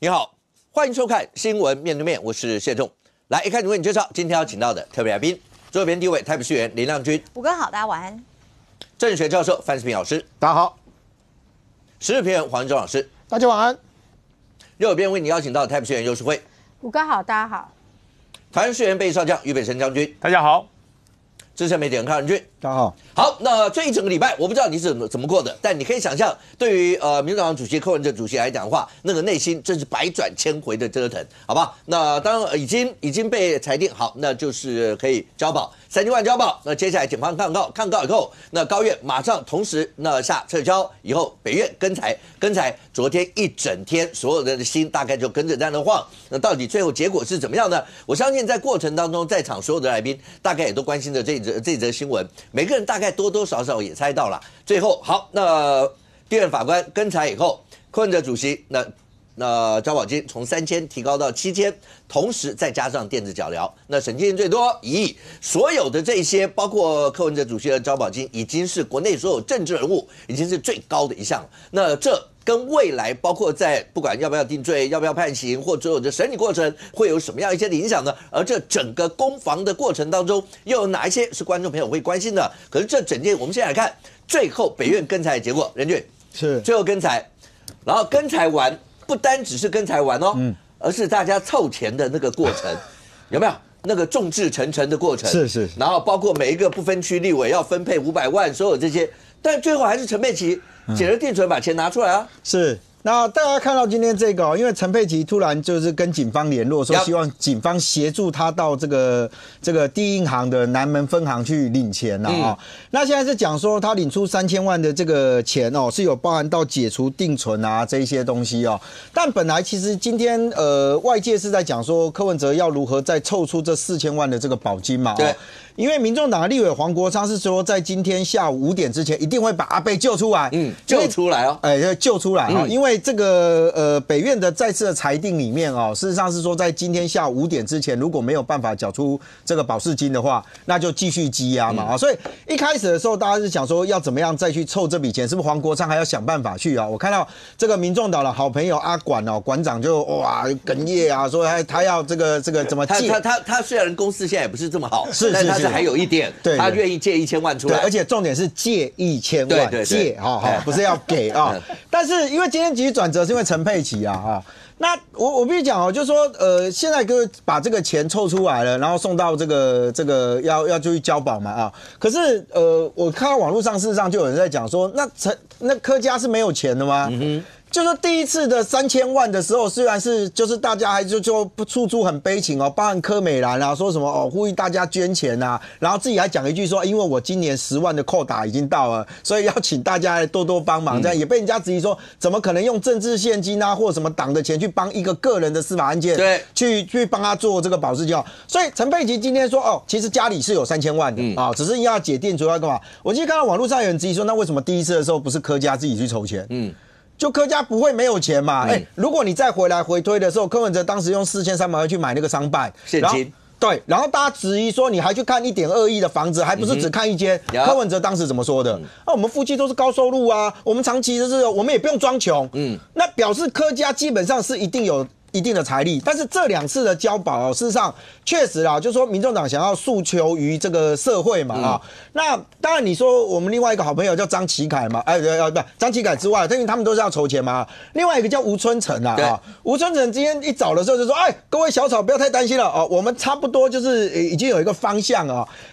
你好，欢迎收看《新闻面对面》，我是谢仲。来，一开始为你介绍今天要请到的特别来宾，左边第一位台北市议员林亮君，五哥好，大家晚安。政治学教授范世平老师，大家好；时事评论黄忠老师，大家晚安；右边为你邀请到台北市议员游淑慧，五哥好，大家好；台湾市议员备少将俞北辰将军，大家好；资深媒体人康仁俊，大家好。好，那这一整个礼拜，我不知道你是怎么过的，但你可以想象，对于民主党主席柯文哲主席来讲的话，那个内心真是百转千回的折腾，好吧？那当然已经被裁定好，那就是可以交保3000万交保。那接下来检方抗告以后，那高院马上同时那下撤销以后，北院跟裁。昨天一整天，所有人的心大概就跟着在那晃。那到底最后结果是怎么样呢？我相信在过程当中，在场所有的来宾大概也都关心着这则新闻，每个人大概多多少少也猜到了。最后好，那第二法官跟裁以后，柯文哲主席那交保金从3000提高到7000，同时再加上电子脚镣，那审金最多1亿。所有的这些，包括柯文哲主席的交保金，已经是国内所有政治人物已经是最高的一项了。那这跟未来包括在不管要不要定罪、要不要判刑，或所有的审理过程会有什么样一些的影响呢？而这整个攻防的过程当中，又有哪一些是观众朋友会关心的？可是这整件，我们先来看最后北院跟裁的结果，任俊是最后跟裁，然后跟裁完。不单只是跟裁完哦，而是大家凑钱的那个过程，有没有那个众志成城的过程？是，然后包括每一个不分区立委要分配500万，所有这些，但最后还是陈佩琪解了定存，把钱拿出来啊。是。那大家看到今天这个因为陈佩琪突然就是跟警方联络，说希望警方协助他到这个第一银行的南门分行去领钱那现在是讲说他领出3000万的这个钱是有包含到解除定存啊这一些东西但本来其实今天外界是在讲说柯文哲要如何再凑出这4000万的这个保金嘛对。因为民众党的立委黄国昌是说，在今天下午5点之前一定会把阿贝救出来，救出来哦，救出来因为这个北院的再次的裁定里面事实上是说在今天下午5点之前，如果没有办法缴出这个保释金的话，那就继续羁押嘛所以一开始的时候，大家是想说要怎么样再去凑这笔钱，是不是黄国昌还要想办法去我看到这个民众党的好朋友阿管馆长就哇哽咽说他要这个怎么借他虽然公司现在也不是这么好，但他是还有一点，他愿意借1000万出来，而且重点是借1000万，对借不是要给但是因为今天急转折是因为陈佩琪那我必须讲就是说现在各位把这个钱凑出来了，然后送到这个要去交保嘛可是我看到网络上事实上就有人在讲说，那柯家是没有钱的吗？就是第一次的3000万的时候，虽然是就是大家还就不处处很悲情包含柯美兰说什么呼吁大家捐钱然后自己还讲一句说，因为我今年10万的扣打已经到了，所以要请大家来多多帮忙，这样也被人家质疑说，怎么可能用政治现金或什么党的钱去帮一个个人的司法案件，对，去帮他做这个保释金所以陈佩琪今天说其实家里是有3000万的只是要解定主要干嘛？我记得看到网络上有人质疑说，那为什么第一次的时候不是柯家自己去筹钱？就柯家不会没有钱嘛？如果你再回推的时候，柯文哲当时用4300万去买那个商办现金，对，然后大家质疑说你还去看1.2亿的房子，还不是只看一间？柯文哲当时怎么说的？我们夫妻都是高收入我们长期就是我们也不用装穷。那表示柯家基本上是一定有一定的财力，但是这2次的交保事实上确实就是说民众党想要诉求于这个社会嘛那当然你说我们另外一个好朋友叫张启凯嘛，不张启凯之外，因为他们都是要筹钱嘛。另外一个叫吴春成吴春成今天一早的时候就说，各位小草不要太担心了我们差不多就是已经有一个方向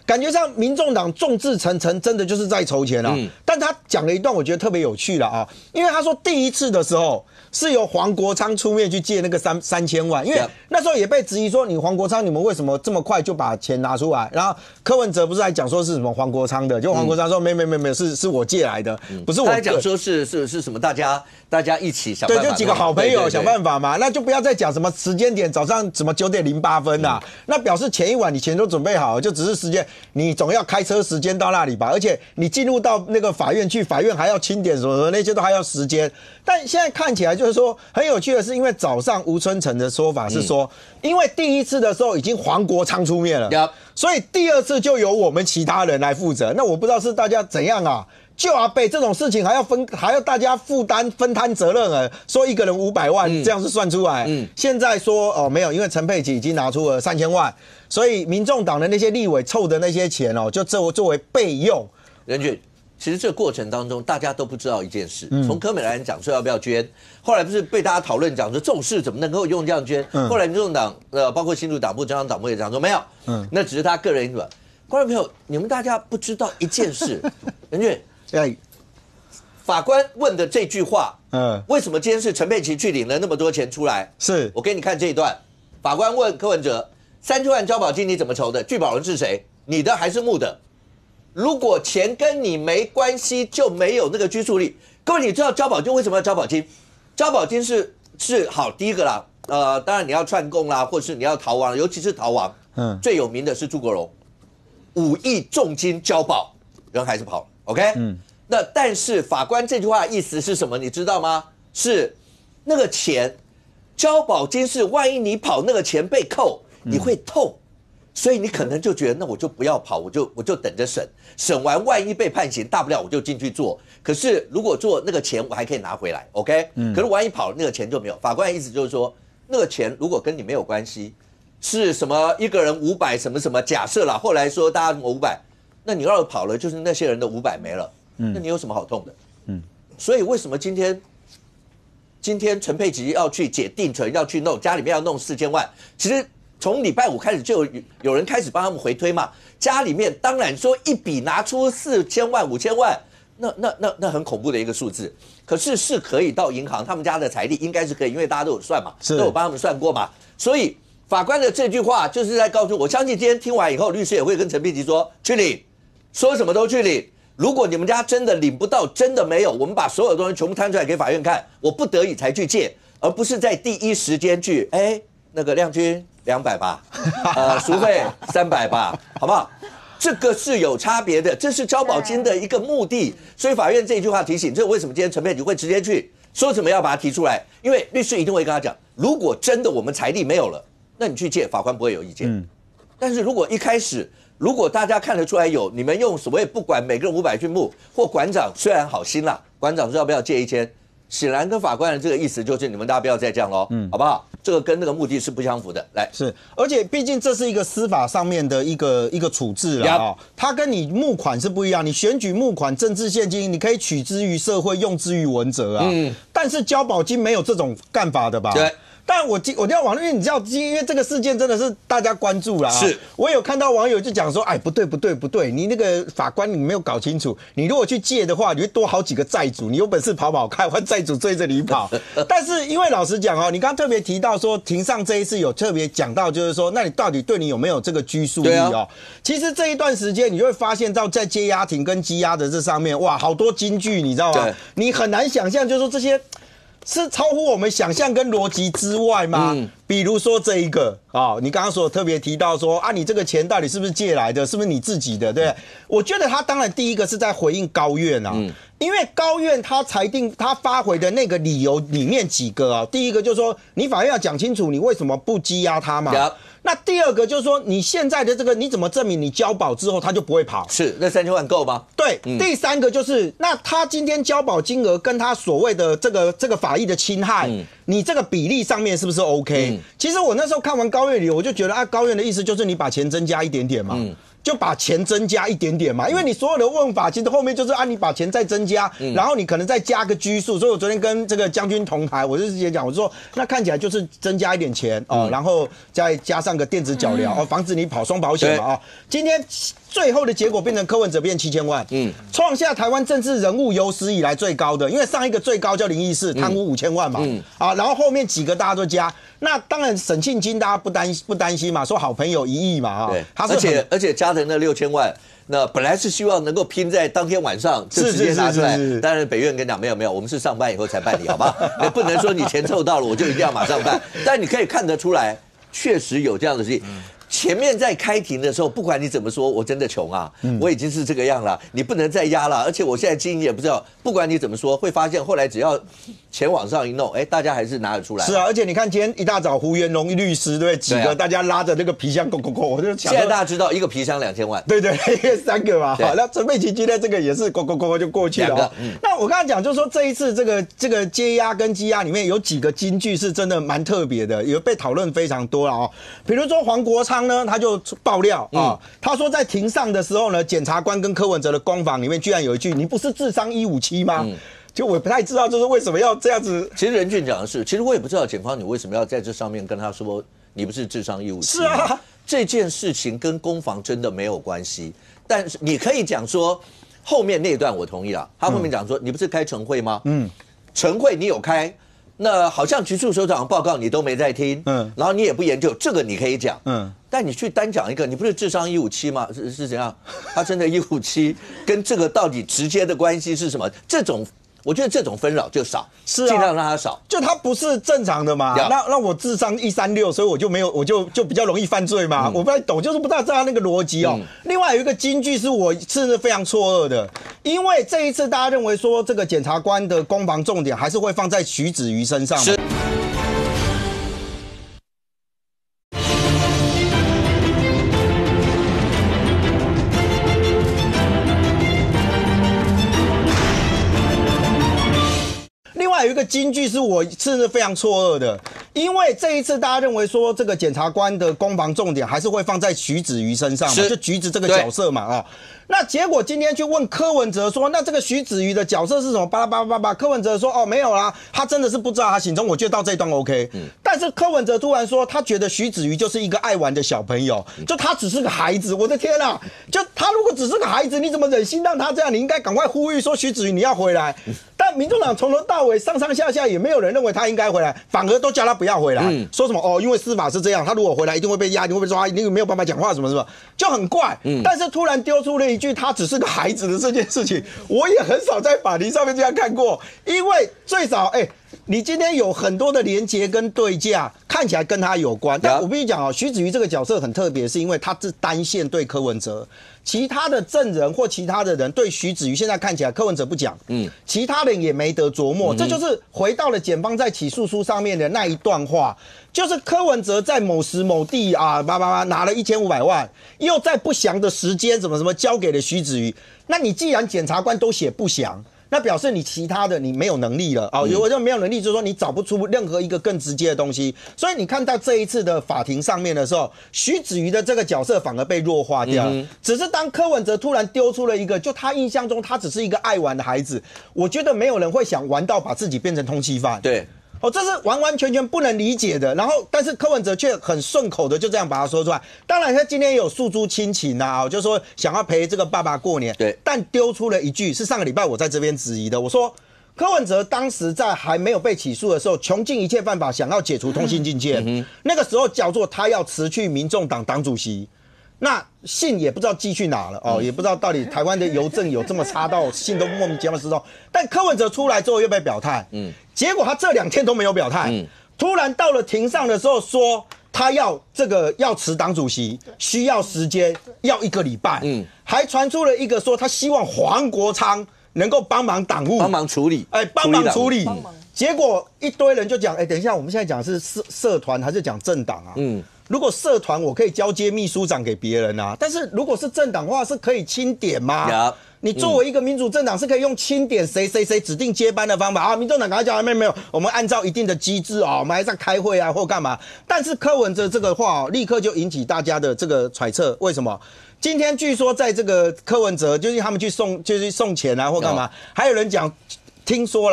感觉上民众党众志成城，真的就是在筹钱但他讲了一段我觉得特别有趣了因为他说第一次的时候是由黄国昌出面去借那个3000万，因为那时候也被质疑说，你黄国昌你们为什么这么快就把钱拿出来？然后柯文哲不是还讲说是什么黄国昌的，就黄国昌说没有是我借来的，不是我。他还讲说是什么大家一起想办法，对，就几个好朋友想办法嘛，那就不要再讲什么时间点早上什么9点08分那表示前一晚你钱都准备好，就只是时间你总要开车时间到那里吧，而且你进入到那个法院去，法院还要清点什么那些都还要时间，但现在看起来就是说很有趣的是，因为早上吴春成的说法是说，因为第一次的时候已经黄国昌出面了，所以第二次就由我们其他人来负责。那我不知道是大家怎样就阿北这种事情还要大家分摊责任说一个人500万，这样是算出来。现在说没有，因为陈佩琪已经拿出了3000万，所以民众党的那些立委凑的那些钱就作为备用。任俊，其实这个过程当中，大家都不知道一件事。从柯美兰讲说要不要捐，后来不是被大家讨论讲说这种事怎么能够用这样捐？后来民众党包括新竹党部、中央党部也讲说没有，那只是他个人因素。观众朋友，你们大家不知道一件事，任俊。法官问的这句话，为什么今天是陈佩琪去领了那么多钱出来？是我给你看这一段，法官问柯文哲，3000万交保金你怎么筹的？聚保人是谁？你的还是木的？如果钱跟你没关系，就没有那个拘束力。各位，你知道交保金为什么要交保金？交保金是好，第一个啦，当然你要串供啦，或是你要逃亡，尤其是逃亡，最有名的是朱国荣，5亿重金交保，人还是跑了。OK，那但是法官这句话的意思是什么？你知道吗？是那个钱交保金是万一你跑那个钱被扣，你会痛，所以你可能就觉得那我就不要跑，我就等着审完万一被判刑，大不了我就进去做。可是如果做那个钱我还可以拿回来 ，OK？可是万一跑了那个钱就没有。法官的意思就是说，那个钱如果跟你没有关系，是什么一个人500什么什么，假设啦，后来说大家什么500。那你要是跑了，就是那些人的500没了，那你有什么好痛的？所以为什么今天陈佩琪要去解定存，要去弄家里面要弄4000万？其实从礼拜5开始就有人开始帮他们回推嘛。家里面当然说一笔拿出4000万、5000万，那很恐怖的一个数字。可是可以到银行，他们家的财力应该是可以，因为大家都有算嘛，都有帮他们算过嘛，所以。法官的这句话就是在告诉我，相信今天听完以后，律师也会跟陈佩琪说去领，说什么都去领。如果你们家真的领不到，真的没有，我们把所有东西全部摊出来给法院看，我不得已才去借，而不是在第一时间去，那个亮君200吧，赎费300吧，好不好？这个是有差别的，这是交保金的一个目的。所以法院这句话提醒，这为什么今天陈佩琪会直接去说什么要把它提出来？因为律师一定会跟他讲，如果真的我们财力没有了。那你去借，法官不会有意见。但是如果一开始，如果大家看得出来有，你们用所谓不管每个人500去募，或馆长虽然好心啦，馆长说要不要借1000，显然跟法官的这个意思就是你们大家不要再这样咯，好不好？这个跟那个目的是不相符的。来，是，而且毕竟这是一个司法上面的一个处置啦，它跟你募款是不一样。你选举募款、政治现金，你可以取之于社会，用之于文责啊。但是交保金没有这种干法的吧？对。但我掉网络，因为你知道，因为这个事件真的是大家关注啦。是，我有看到网友就讲说，不对，你那个法官你没有搞清楚，你如果去借的话，你会多好几个债主，你有本事跑开，换债主追着你跑。但是因为老实讲你刚刚特别提到说，庭上这一次有特别讲到，就是说，那你到底对你有没有这个拘束力其实这一段时间，你就会发现到在接押庭跟羁押的这上面，哇，好多金句，你知道吗？你很难想象，就是说这些。是超乎我们想象跟逻辑之外吗？比如说这一个你刚刚所特别提到说你这个钱到底是不是借来的，是不是你自己的？对，我觉得他当然第一个是在回应高院因为高院他裁定他发回的那个理由里面几个第一个就是说你法院要讲清楚你为什么不羁押他嘛。那第二个就是说，你现在的这个你怎么证明你交保之后他就不会跑？是，那3000万够吗？对，第三个就是，那他今天交保金额跟他所谓的这个法益的侵害，你这个比例上面是不是 OK？其实我那时候看完高院理由，我就觉得高院的意思就是你把钱增加一点点嘛。就把钱增加一点点嘛，因为你所有的问法其实后面就是你把钱再增加，然后你可能再加个拘束。所以我昨天跟这个将军同台，我就直接讲，我说那看起来就是增加一点钱然后再加上个电子脚镣防止你跑双保险嘛今天最后的结果变成柯文哲变7000万，创下台湾政治人物有史以来最高的，因为上一个最高叫林义士贪污5000万嘛，然后后面几个大家都加，那当然沈庆金大家不担心嘛，说好朋友1亿嘛对，而且加的那6000万。那本来是希望能够拼在当天晚上就直接拿出来，当然北院跟你讲没有，我们是上班以后才办理，好吧？你不能说你钱凑到了我就一定要马上办，但你可以看得出来，确实有这样的事情。前面在开庭的时候，不管你怎么说，我真的穷啊，我已经是这个样了，你不能再压了。而且我现在经营也不知道，不管你怎么说，会发现后来只要钱往上一弄，大家还是拿得出来。是啊，而且你看今天一大早胡元龙律师对不对？几个大家拉着那个皮箱，我就想。现在大家知道一个皮箱2000万，对，因为3个嘛。好，那陈佩琪今天这个也是就过去了。那我刚才讲就是说这一次这个接押跟羁押里面有几个金句是真的蛮特别的，也被讨论非常多了哦。比如说黄国昌呢，他就爆料啊，他说在庭上的时候呢，检察官跟柯文哲的攻防里面居然有一句：“你不是智商157吗？”就我不太知道，就是为什么要这样子。其实任俊讲的是，其实我也不知道检方你为什么要在这上面跟他说你不是智商157。是啊，这件事情跟攻防真的没有关系，但是你可以讲说后面那段我同意了，他后面讲说你不是开晨会吗？晨会你有开。那好像局处首长报告你都没在听，然后你也不研究，这个你可以讲，但你去单讲一个，你不是智商157吗？是怎样？他真的157，跟这个到底直接的关系是什么？这种我觉得这种纷扰就少，是啊，尽量让它少。就他不是正常的嘛，那我智商136，所以我就没有，我就比较容易犯罪嘛。我不太懂，就是不知道那个逻辑哦。另外有一个金句是我是非常错愕的，因为这一次大家认为说这个检察官的攻防重点还是会放在徐子瑜身上嘛。有一个金句是我是非常错愕的，因为这一次大家认为说这个检察官的攻防重点还是会放在徐子瑜身上嘛，就橘子这个角色嘛啊。那结果今天去问柯文哲说，那这个徐子瑜的角色是什么？巴拉巴拉巴拉，柯文哲说哦没有啦，他真的是不知道他行踪。我觉得到这一段 OK，但是柯文哲突然说他觉得徐子瑜就是一个爱玩的小朋友，就他只是个孩子。我的天啊，就他如果只是个孩子，你怎么忍心让他这样？你应该赶快呼吁说徐子瑜你要回来。但民众党从头到尾上上下下也没有人认为他应该回来，反而都叫他不要回来，说什么哦，因为司法是这样，他如果回来一定会被压，一定会被抓，一定没有办法讲话什么什么，就很怪。但是突然丢出了一句他只是个孩子的这件事情，我也很少在法庭上面这样看过，因为最少你今天有很多的连结跟对价，看起来跟他有关。但我必须讲哦，徐子瑜这个角色很特别，是因为他是单线对柯文哲，其他的证人或其他的人对徐子瑜现在看起来柯文哲不讲，其他人也没得琢磨。这就是回到了检方在起诉书上面的那一段话，就是柯文哲在某时某地啊，拿了1500万，又在不详的时间什么交给了徐子瑜。那你既然检察官都写不详，那表示你其他的你没有能力了啊！我就没有能力，就是说你找不出任何一个更直接的东西。所以你看到这一次的法庭上面的时候，徐子瑜的这个角色反而被弱化掉了。只是当柯文哲突然丢出了一个，就他印象中他只是一个爱玩的孩子，我觉得没有人会想玩到把自己变成通缉犯。对。这是完完全全不能理解的。然后，但是柯文哲却很顺口的就这样把它说出来。当然，他今天也有诉诸亲情啊，就说想要陪这个爸爸过年。对。但丢出了一句，是上个礼拜我在这边质疑的。我说，柯文哲当时在还没有被起诉的时候，穷尽一切办法想要解除通信禁见。那个时候叫做他要辞去民众党党主席。那信也不知道寄去哪了哦，也不知道到底台湾的邮政有这么差到信都莫名其妙失踪。但柯文哲出来之后又被表态，结果他这2天都没有表态，突然到了庭上的时候说他要辞党主席，需要时间，要1个礼拜，还传出了一个说他希望黄国昌能够帮忙党务，帮忙处理，帮忙处理。结果一堆人就讲，等一下，我们现在讲的是社团还是讲政党啊？如果社团我可以交接秘书长给别人啊，但是如果是政党的话，是可以钦点吗？你作为一个民主政党，是可以用钦点谁指定接班的方法啊。民众党刚才讲没有，我们按照一定的机制啊，我们还在开会啊或干嘛。但是柯文哲这个话立刻就引起大家的这个揣测，为什么？今天据说在这个柯文哲就是他们去送钱啊或干嘛，还有人讲。听说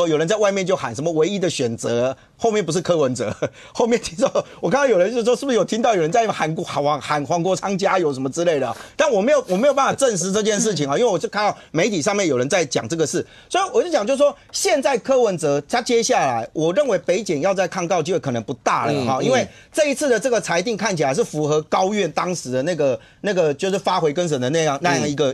有人在外面就喊什么唯一的选择，后面不是柯文哲，后面听说我看到有人就说是不是有听到有人在喊黄国昌加油什么之类的，但我没有办法证实这件事情啊，因为我就看到媒体上面有人在讲这个事，所以我就讲就是说现在柯文哲他接下来我认为北检要再抗告机会可能不大了哈，因为这一次的这个裁定看起来是符合高院当时的那个就是发回更审的那样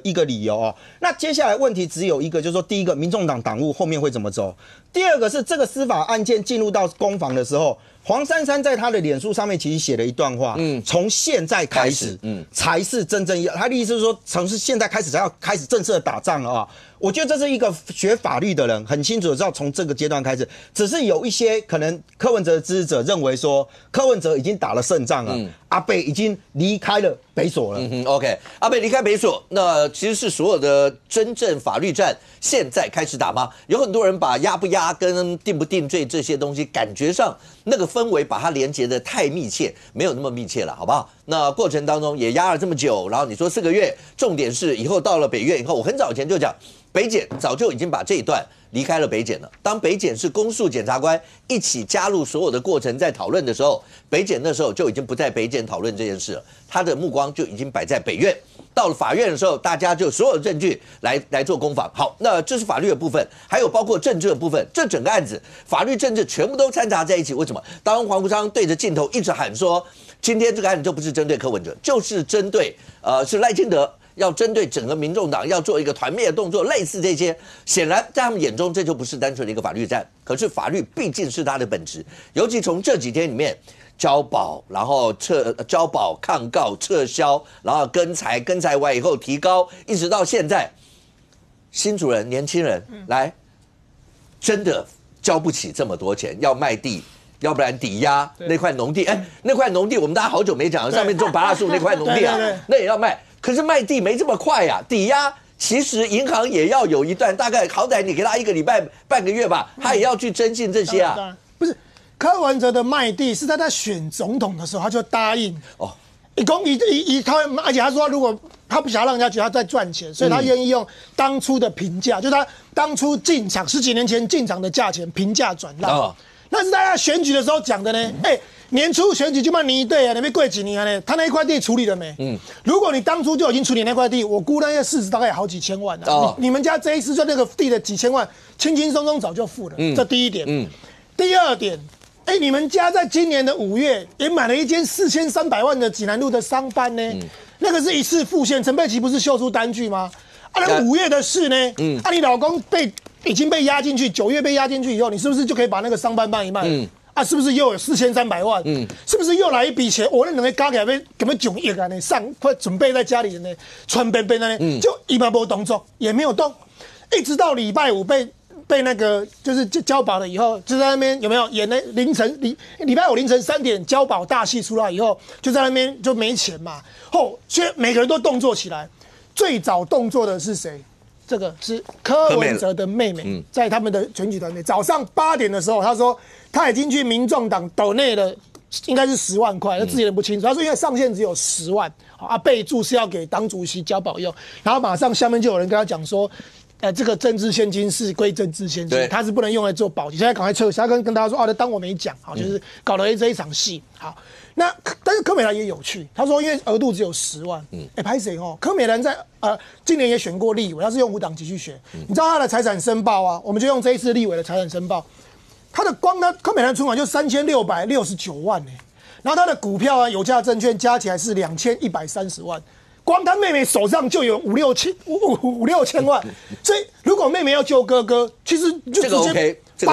一个理由哦。那接下来问题只有一个，就是说第一个民众党党务后面会怎么走？第二个是这个司法案件进入到攻防的时候，黄珊珊在他的脸书上面其实写了一段话，从现在开始，才是真正要他的意思是说，从现在开始才要开始正式的打仗了啊。我觉得这是一个学法律的人很清楚的知道，从这个阶段开始，只是有一些可能柯文哲的支持者认为说，柯文哲已经打了胜仗了，阿北已经离开了北所了。OK， 阿北离开北所，那其实是所有的真正法律战现在开始打吗？有很多人把押不押跟定不定罪这些东西，感觉上那个氛围把它连接的太密切，没有那么密切了，好不好？那过程当中也压了这么久，然后你说4个月，重点是以后到了北院以后，我很早以前就讲。北检早就已经把这一段离开了北检了。当北检是公诉检察官一起加入所有的过程在讨论的时候，北检那时候就已经不在北检讨论这件事了，他的目光就已经摆在北院。到了法院的时候，大家就所有的证据来做攻防。好，那这是法律的部分，还有包括政治的部分。这整个案子，法律政治全部都掺杂在一起。为什么？当黄国昌对着镜头一直喊说，今天这个案子就不是针对柯文哲，就是针对是赖清德。要针对整个民众党要做一个团灭的动作，类似这些，显然在他们眼中这就不是单纯的一个法律战。可是法律毕竟是它的本质，尤其从这几天里面，交保，然后交保抗告撤销，然后跟裁完以后提高，一直到现在，新主人年轻人来，真的交不起这么多钱，要卖地。要不然抵押那块农地，那块农地我们大家好久没讲了，上面种芭乐树那块农地啊，那也要卖。可是卖地没这么快呀，抵押其实银行也要有一段，大概好歹你给他1个礼拜、半个月吧，他也要去征信这些啊。不是柯文哲的卖地是在他选总统的时候他就答应哦，而且他说如果他不想让人家觉得他在赚钱，所以他愿意用当初的评价，就是他当初进场10几年前进场的价钱平价转让。那是在他选举的时候讲的呢。年初选举就骂你对啊，那边贵几年呢？他那一块地处理了没？如果你当初就已经处理那块地，我估那些市值大概有好几千万啊。你们家这一次就那个地的几千万，轻轻松松早就付了。这第一点。第二点，你们家在今年的5月也买了一间4300万的济南路的商办呢，那个是一次付现。陈佩琪不是秀出单据吗？那5月的事呢？你老公已经被压进去，9月被压进去以后，你是不是就可以把那个商办卖一卖？是不是又有4300万？是不是又来一笔钱？我那两个加起来根本9亿啊！呢，快准备在家里的呢，穿边边的呢，就一毛不动作，也没有动，一直到礼拜5被那个就是交保了以后，就在那边有没有演那礼拜5凌晨3点交保大戏出来以后，就在那边就没钱嘛。所以每个人都动作起来，最早动作的是谁？这个是柯文哲的妹妹，在他们的选举团队早上8点的时候，他说他已经去民众党斗内了，应该是10万块，他自己人不清楚。他说因为上限只有10万，备注是要给党主席交保用，然后马上下面就有人跟他讲说，这个政治现金是归政治现金，他是不能用来做保级，现在赶快撤销，跟大家说当我没讲，就是搞了这一场戏，好。那但是柯美兰也有趣，他说因为额度只有10万，拍谁柯美兰在今年也选过立委，他是用无党籍去选，你知道他的财产申报啊，我们就用这一次立委的财产申报，他柯美兰存款就3669万然后他的股票啊有价证券加起来是2130万。光他妹妹手上就有5、6千万，所以如果妹妹要救哥哥，其实就直接直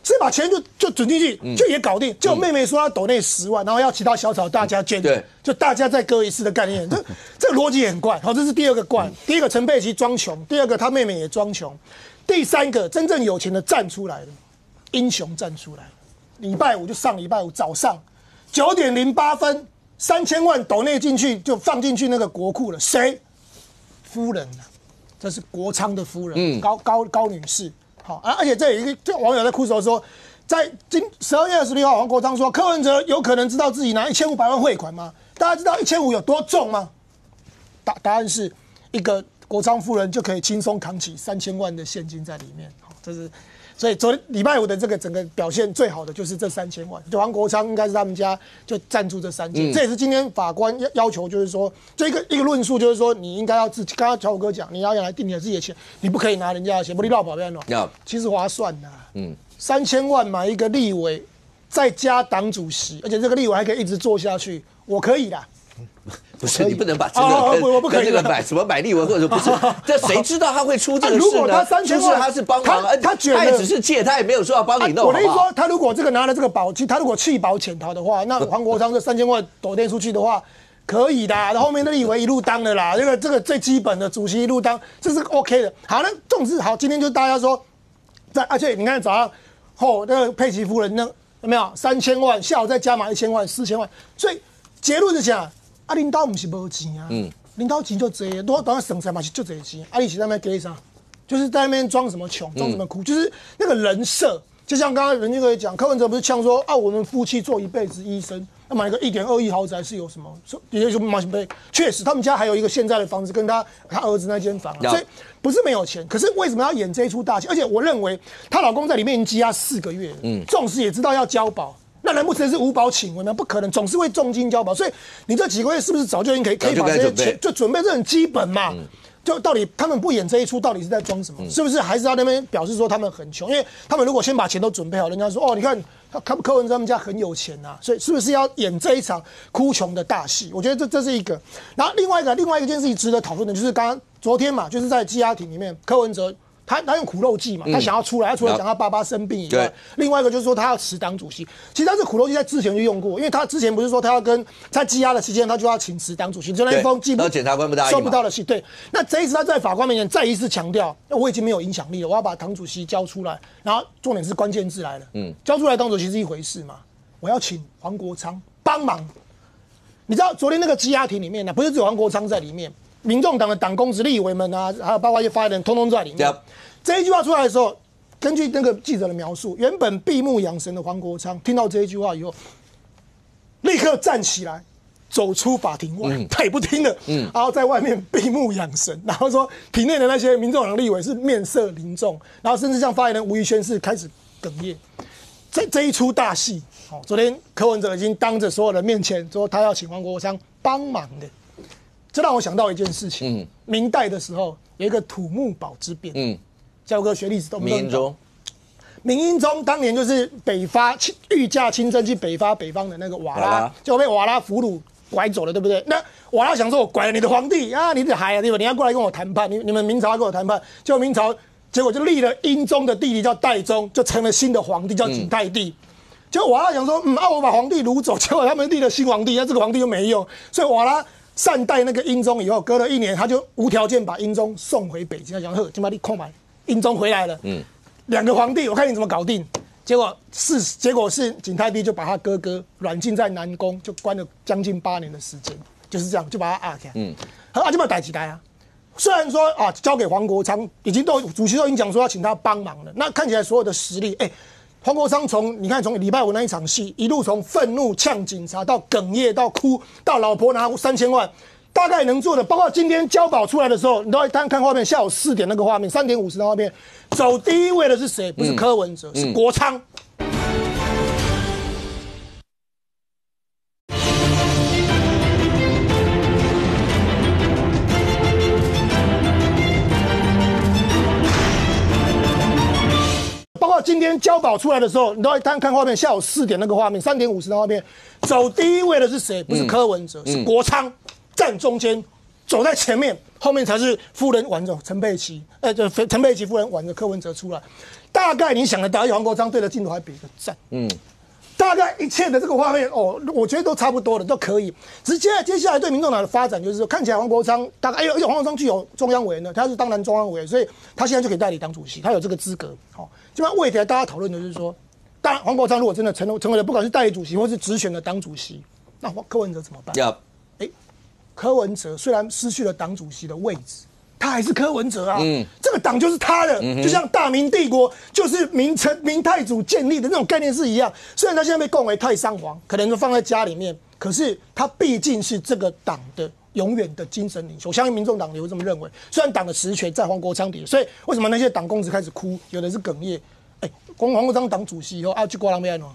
接把钱就准进去，就也搞定。就妹妹说她抖内10万，然后要其他小草大家捐，就大家再割一次的概念。这个逻辑很怪。好，这是第二个怪。第一个陈佩琪装穷，第二个他妹妹也装穷，第三个真正有钱的站出来了，英雄站出来了。礼拜5就上礼拜5早上9点08分。3000万抖内进去就放进去那个国库了，谁？夫人啊，这是国昌的夫人，高女士。好而且这有一个网友在哭手说，在12月26号，黄国昌说柯文哲有可能知道自己拿1500万汇款吗？大家知道1500有多重吗？答案是一个国昌夫人就可以轻松扛起3000万的现金在里面。好，这是。所以昨天礼拜5的这个整个表现最好的就是这3000万，就黄国昌应该是他们家就赞助这3000，这也是今天法官要求，就是说这一个论述，就是说你应该要自己，刚刚小虎哥讲，你要来定你自己的钱，你不可以拿人家的钱，不你绕跑边了。其实划算的，3000万买一个立委，再加党主席，而且这个立委还可以一直做下去，我可以啦。不是，你不能把这个跟这个什么买立文或者不是，这谁知道他会出这个事呢？如果他3000万，他是帮忙，他也只是借，他也没有说要帮你弄。我的意思说，他如果这个拿了这个他如果弃保潜逃的话，那黄国昌这3000万抖电出去的话。可以的，然后面的立委一路当的啦，这个最基本的主席一路当，这是 OK 的。好，那总之好，今天就大家说，而且你看早上那个佩奇夫人那有没有3000万，下午再加码1000万、4000万，所以结论是啥？领导不是没钱啊，领导钱就多，多当然省财嘛是就这钱，你是在那边给啥？就是在那边装什么穷，装什么苦，就是那个人设。就像刚刚人家可以讲，柯文哲不是呛说我们夫妻做一辈子医生。那买个1.2亿豪宅是有什么？也就马杯，确实他们家还有一个现在的房子，跟他儿子那间房，所以不是没有钱。可是为什么要演这一出大戏？而且我认为她老公在里面已经羁押4个月了，纵使也知道要交保，那难不成是无保请问吗？不可能，总是会重金交保。所以你这几个月是不是早就已经可以把这些钱就准备？这很基本嘛。就到底他们不演这一出，到底是在装什么？是不是还是要那边表示说他们很穷？因为他们如果先把钱都准备好，人家说你看柯文哲他们家很有钱啊，所以是不是要演这一场哭穷的大戏？我觉得这是一个。然后另外一件事情值得讨论的就是昨天嘛，就是在羁押庭里面，柯文哲。他用苦肉计嘛，他想要出来，他除了讲他爸爸生病以外，另外一个就是说他要辞党主席。其实他这苦肉计在之前就用过，因为他之前不是说他要他羁押的期间，他就要请辞党主席，就那一封寄不检察官不答应，收不到的信。对，那这一次他在法官面前再一次强调，我已经没有影响力了，我要把党主席交出来。然后重点是关键字来了，交出来党主席是一回事嘛，我要请黄国昌帮忙。你知道昨天那个羁押庭里面呢，不是只有黄国昌在里面。民众党的党公职立委们啊，还有包括一些发言人，通通在里面。这一句话出来的时候，根据那个记者的描述，原本闭目养神的黄国昌听到这一句话以后，立刻站起来，走出法庭外，他也不听了，然后在外面闭目养神，然后说庭内的那些民众党立委是面色凝重，然后甚至像发言人吴怡轩是开始哽咽。这一出大戏，昨天柯文哲已经当着所有人面前说他要请黄国昌帮忙的。这让我想到一件事情，明代的时候有一个土木堡之变，教科学历史都不懂。明英宗当年就是北伐御驾亲征去北伐北方的那个瓦剌，就被瓦剌俘虏拐走了，对不对？那瓦剌想说我拐了你的皇帝啊，你的孩啊，对吧？你要过来跟我谈判，你们明朝要跟我谈判，结果明朝结果就立了英宗的弟弟叫代宗，就成了新的皇帝叫景泰帝。结果瓦剌想说，我把皇帝掳走，结果他们立了新皇帝，那这个皇帝就没用，所以瓦剌善待那个英宗以后，隔了1年，他就无条件把英宗送回北京。他讲呵，今把你空白，英宗回来了，2个皇帝，我看你怎么搞定。结果是景泰帝就把他哥哥软禁在南宫，就关了将近8年的时间，就是这样，就把他压起来。就把逮起来啊。虽然说交给黄国昌，主席都已经讲说要请他帮忙了，那看起来所有的实力，黄国昌从礼拜5那一场戏，一路从愤怒呛警察到哽咽到哭，到老婆拿3000万，大概能做的，包括今天交保出来的时候，你都看画面，下午4点那个画面，3点50的画面，走第一位的是谁？不是柯文哲，是国昌。今天交保出来的时候，你都看画面，下午4点那个画面，3点50的画面，走第一位的是谁？不是柯文哲，是国昌，站中间，走在前面，后面才是夫人挽着陈佩琪，陈佩琪夫人挽着柯文哲出来。大概你想得到，黄国昌对着镜头还比一个赞，大概一切的这个画面我觉得都差不多了，都可以。只是接下来对民众党的发展，就是说看起来黄国昌大概因为黄国昌具有中央委员的，他是当然中央委员，所以他现在就可以代理党主席，他有这个资格。基本上未来大家讨论的就是说，当然黄国昌如果真的成为了不管是代理主席或是直选的党主席，那柯文哲怎么办？柯文哲虽然失去了党主席的位置，他还是柯文哲啊，这个党就是他的，就像大明帝国就是明太祖建立的那种概念是一样。虽然他现在被供为太上皇，可能就放在家里面，可是他毕竟是这个党的永远的精神领袖。我相信民众党也会这么认为。虽然党的实权在黄国昌底，所以为什么那些党公子开始哭，有的是哽咽？黄国昌党主席以后去国人要安怎？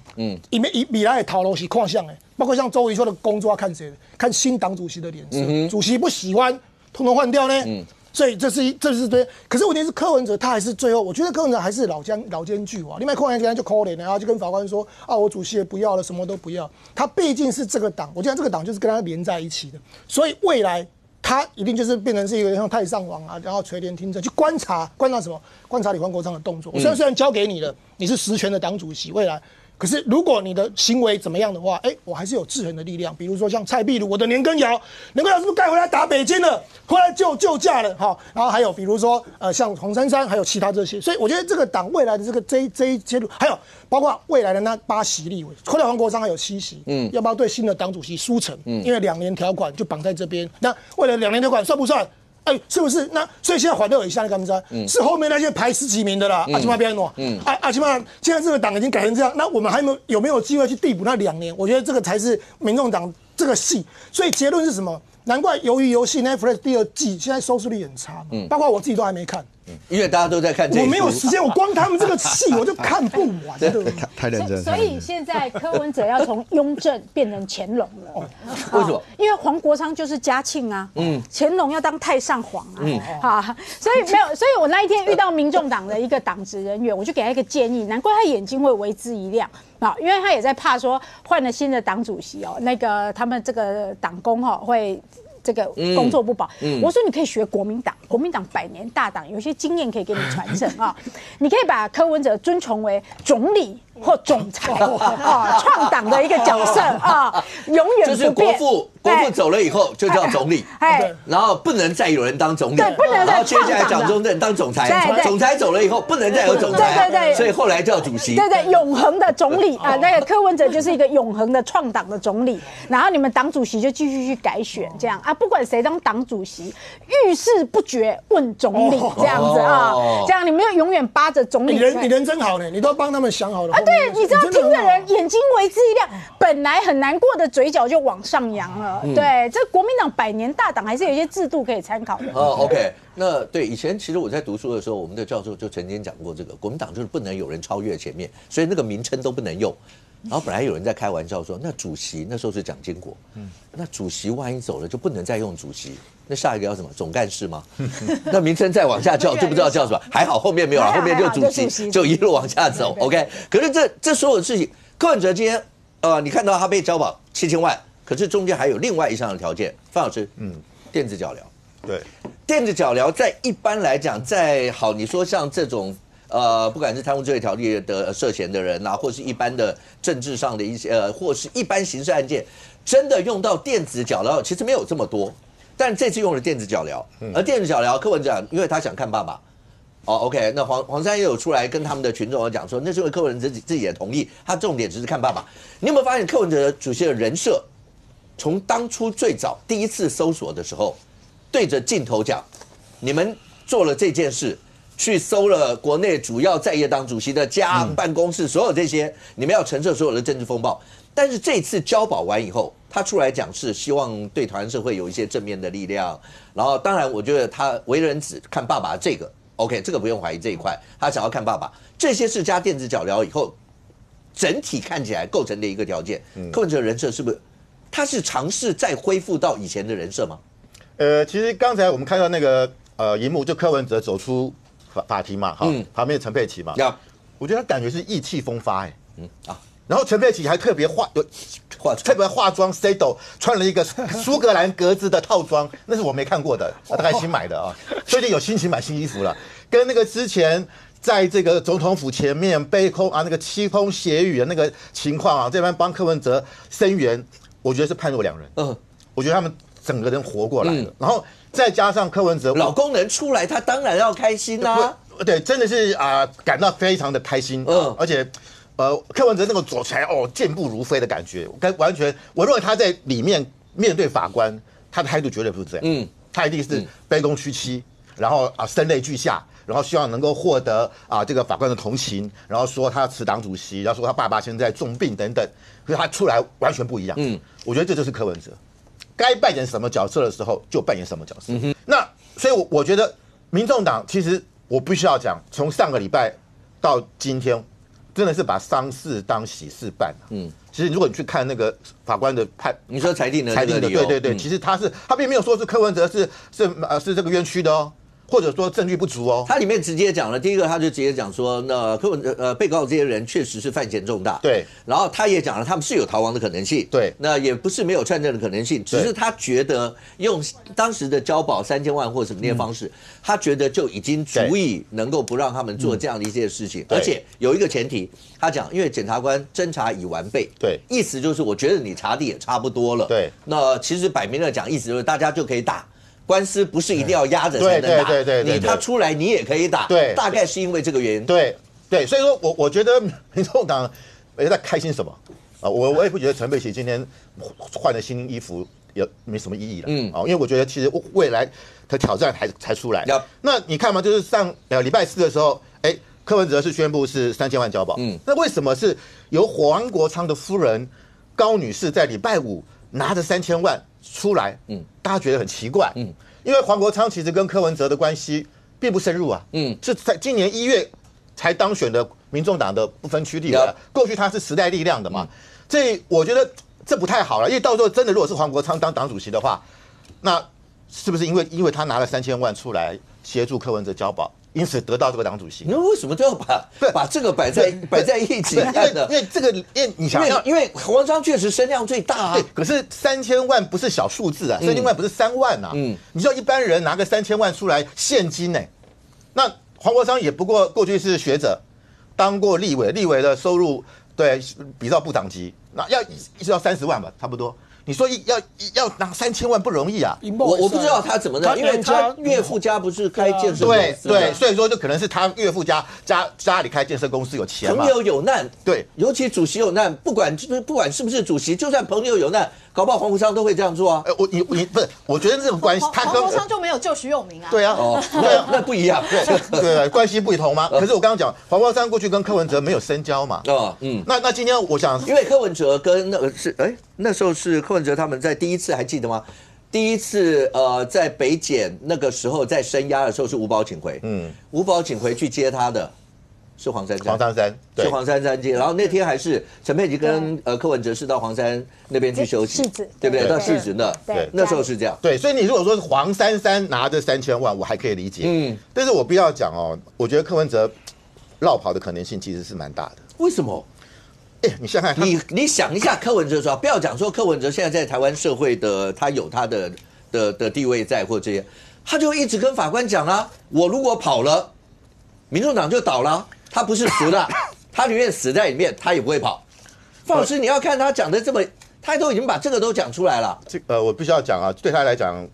未来的头路是看向的，包括像周瑜说的工作要看谁的，看新党主席的脸色。主席不喜欢，统统换掉呢。所以这是对。可是问题是柯文哲他还是最后，我觉得柯文哲还是老奸巨猾。另外柯文哲就可怜了，然后就跟法官说啊，我主席也不要了，什么都不要。他毕竟是这个党，我觉得这个党就是跟他连在一起的，所以未来他一定就是变成是一个像太上皇啊，然后垂帘听政，去观察什么？观察李黄国昌的动作。我虽然交给你了，你是实权的党主席，未来。可是，如果你的行为怎么样的话，我还是有制衡的力量。比如说像蔡壁如，我的年羹尧是不是该回来打北京了？回来救驾了，哈。然后还有比如说像黄珊珊，还有其他这些。所以我觉得这个党未来的这一阶段，还有包括未来的那8席立委，扣掉黄国昌还有7席，要不要对新的党主席书成？因为2年条款就绑在这边。那为了2年条款算不算？是不是？那所以现在缓热一下，你敢不知？是后面那些排10几名的啦，起码别弄。起码现在这个党已经改成这样，那我们还有没有机会去递补那2年？我觉得这个才是民众党这个戏。所以结论是什么？难怪鱿鱼游戏 Netflix 第2季现在收视率很差，包括我自己都还没看。因为大家都在看这一出，我没有时间，我光他们这个戏我就看不完的。太认真。所以现在柯文哲要从雍正变成乾隆了。为什么？因为黄国昌就是嘉庆啊，乾隆要当太上皇啊，所以没有，所以我那一天遇到民众党的一个党职人员，我就给他一个建议，难怪他眼睛会为之一亮啊，因为他也在怕说换了新的党主席哦，那个他们这个党工会。这个工作不保，我说你可以学国民党100年大党，有些经验可以给你传承啊。你可以把柯文哲尊崇为总理或总裁啊，创党的一个角色啊，永远不变。就是国父走了以后就叫总理，然后不能再有人当总理，对，不能再然后接下来蒋中正当总裁，总裁走了以后不能再有总裁，对，所以后来叫主席，对，永恒的总理啊，那个柯文哲就是一个永恒的创党的总理，然后你们党主席就继续去改选这样啊，不管谁当党主席，遇事不决问总理这样子啊，这样你们就永远扒着总理。你人真好呢，你都帮他们想好了啊，对，你知道听的人眼睛为之一亮，本来很难过的嘴角就往上扬了。对，这国民党100年大党还是有一些制度可以参考的。OK， 那对以前其实我在读书的时候，我们的教授就曾经讲过，这个国民党就是不能有人超越前面，所以那个名称都不能用。然后本来有人在开玩笑说，那主席那时候是蒋经国，那主席万一走了就不能再用主席，那下一个要什么总干事吗？那名称再往下叫就不知道叫什么。还好后面没有了，后面就主席就一路往下走。OK， 可是这所有的事情，柯文哲今天你看到他被交保7000万。可是中间还有另外一项的条件，范老师，电子脚镣，对，电子脚镣在一般来讲，你说像这种不管是贪污治罪条例的涉嫌的人啊，或是一般的政治上的一些或是一般刑事案件，真的用到电子脚镣，其实没有这么多，但这次用了电子脚镣，而电子脚镣，柯文哲因为他想看爸爸。OK， 那黄珊也有出来跟他们的群众讲说，那是因为柯文哲自己也同意，他重点只是看爸爸。你有没有发现柯文哲主席的人设？从当初最早第一次搜索的时候，对着镜头讲，你们做了这件事，去搜了国内主要在野党主席的家、办公室，所有这些，你们要承受所有的政治风暴。但是这次交保完以后，他出来讲是希望对台湾社会有一些正面的力量。然后，当然我觉得他为人子看爸爸这个 ，OK， 这个不用怀疑这一块，他想要看爸爸，这些是加电子脚镣以后，整体看起来构成的一个条件。柯文哲人设是不是？他是尝试再恢复到以前的人设吗？其实刚才我们看到那个荧幕，就柯文哲走出法庭嘛，旁边陈佩琪嘛，我觉得他感觉是意气风发然后陈佩琪还特别化妆 ，Sado 穿了一个苏格兰格子的套装，那是我没看过的，大概新买的最近有心情买新衣服了，跟那个之前。在这个总统府前面杯空那个凄风斜雨的那个情况这边帮柯文哲声援，我觉得是判若两人。我觉得他们整个人活过来了，然后再加上柯文哲老公能出来，他当然要开心啦。对，真的是感到非常的开心。而且柯文哲那个走起来健步如飞的感觉，完全我认为他在里面面对法官，他的态度绝对不是这样。他一定是卑躬屈膝，然后声泪俱下。然后希望能够获得这个法官的同情，然后说他辞党主席，然后说他爸爸现在重病等等，可是他出来完全不一样。我觉得这就是柯文哲，该扮演什么角色的时候就扮演什么角色。那所以我觉得民众党其实我必须要讲，从上个礼拜到今天，真的是把丧事当喜事办。其实如果你去看那个法官的你说裁定的对，其实他并没有说是柯文哲是这个冤屈的或者说证据不足哦。他里面直接讲了，第一个他就直接讲说，那被告这些人确实是犯嫌重大，对。然后他也讲了，他们是有逃亡的可能性，对。那也不是没有串证的可能性，只是他觉得用当时的交保3000万或什么那些方式，他觉得就已经足以能够不让他们做这样的一些事情，而且有一个前提，他讲，因为检察官侦查已完备，对，意思就是我觉得你查的也差不多了，对。那其实摆明了讲，意思就是大家就可以打。官司不是一定要压着才能打，你他出来你也可以打，对，大概是因为这个原因，对，所以说我觉得民众党也在开心什么啊？我也不觉得陈佩琪今天换了新衣服也没什么意义了，因为我觉得其实未来的挑战才出来。那你看嘛，就是上礼拜4的时候，柯文哲是宣布是3000万交保，那为什么是由黄国昌的夫人高女士在礼拜5拿着3000万？出来，大家觉得很奇怪，因为黄国昌其实跟柯文哲的关系并不深入啊，是在今年1月才当选的民众党的不分区立委，过去他是时代力量的嘛，所以我觉得这不太好了，因为到时候真的如果是黄国昌当党主席的话，那是不是因为他拿了3000万出来协助柯文哲交保？因此得到这个党主席，你为什么都要把这个摆在一起看呢？因为这个，因为你想，因为黄国昌确实声量最大啊。对，可是3000万不是小数字啊，3000万不是3万啊。你说一般人拿个3000万出来现金呢？那黄国昌也不过过去是学者，当过立委，立委的收入对比照部长级，那一直要30万吧，差不多。你说要拿3000万不容易啊！我不知道他怎么的，因为他岳父家不是开建设公司，对，所以说就可能是他岳父家里开建设公司有钱嘛。朋友有难，对，尤其主席有难，不管是不是主席，就算朋友有难，搞不好黄国昌都会这样做啊。你不是，我觉得这种关系，他黄国昌就没有救徐永明啊。对啊，那不一样，对，关系不同吗？可是我刚刚讲，黄国昌过去跟柯文哲没有深交嘛。那今天我想，因为柯文哲跟那个是那时候是柯文哲他们在第一次还记得吗？第一次在北检那个时候在声押的时候是吴宝请回，吴宝请回去接他的是黄珊珊，对，是黄珊珊接。然后那天还是陈佩琪跟柯文哲是到黄珊那边去休息，对不对？到世子那，对，那时候是这样。对，所以你如果说是黄珊珊拿着3000万，我还可以理解，但是我必须要讲哦，我觉得柯文哲绕跑的可能性其实是蛮大的。为什么？你想想看，你想一下柯文哲说，不要讲说柯文哲现在在台湾社会的他有他的地位在或这些，他就一直跟法官讲啦，我如果跑了，民众党就倒了，他不是死的，他宁愿死在里面，他也不会跑。范老师，你要看他讲的这么，他都已经把这个都讲出来了。我必须要讲啊，对他来讲，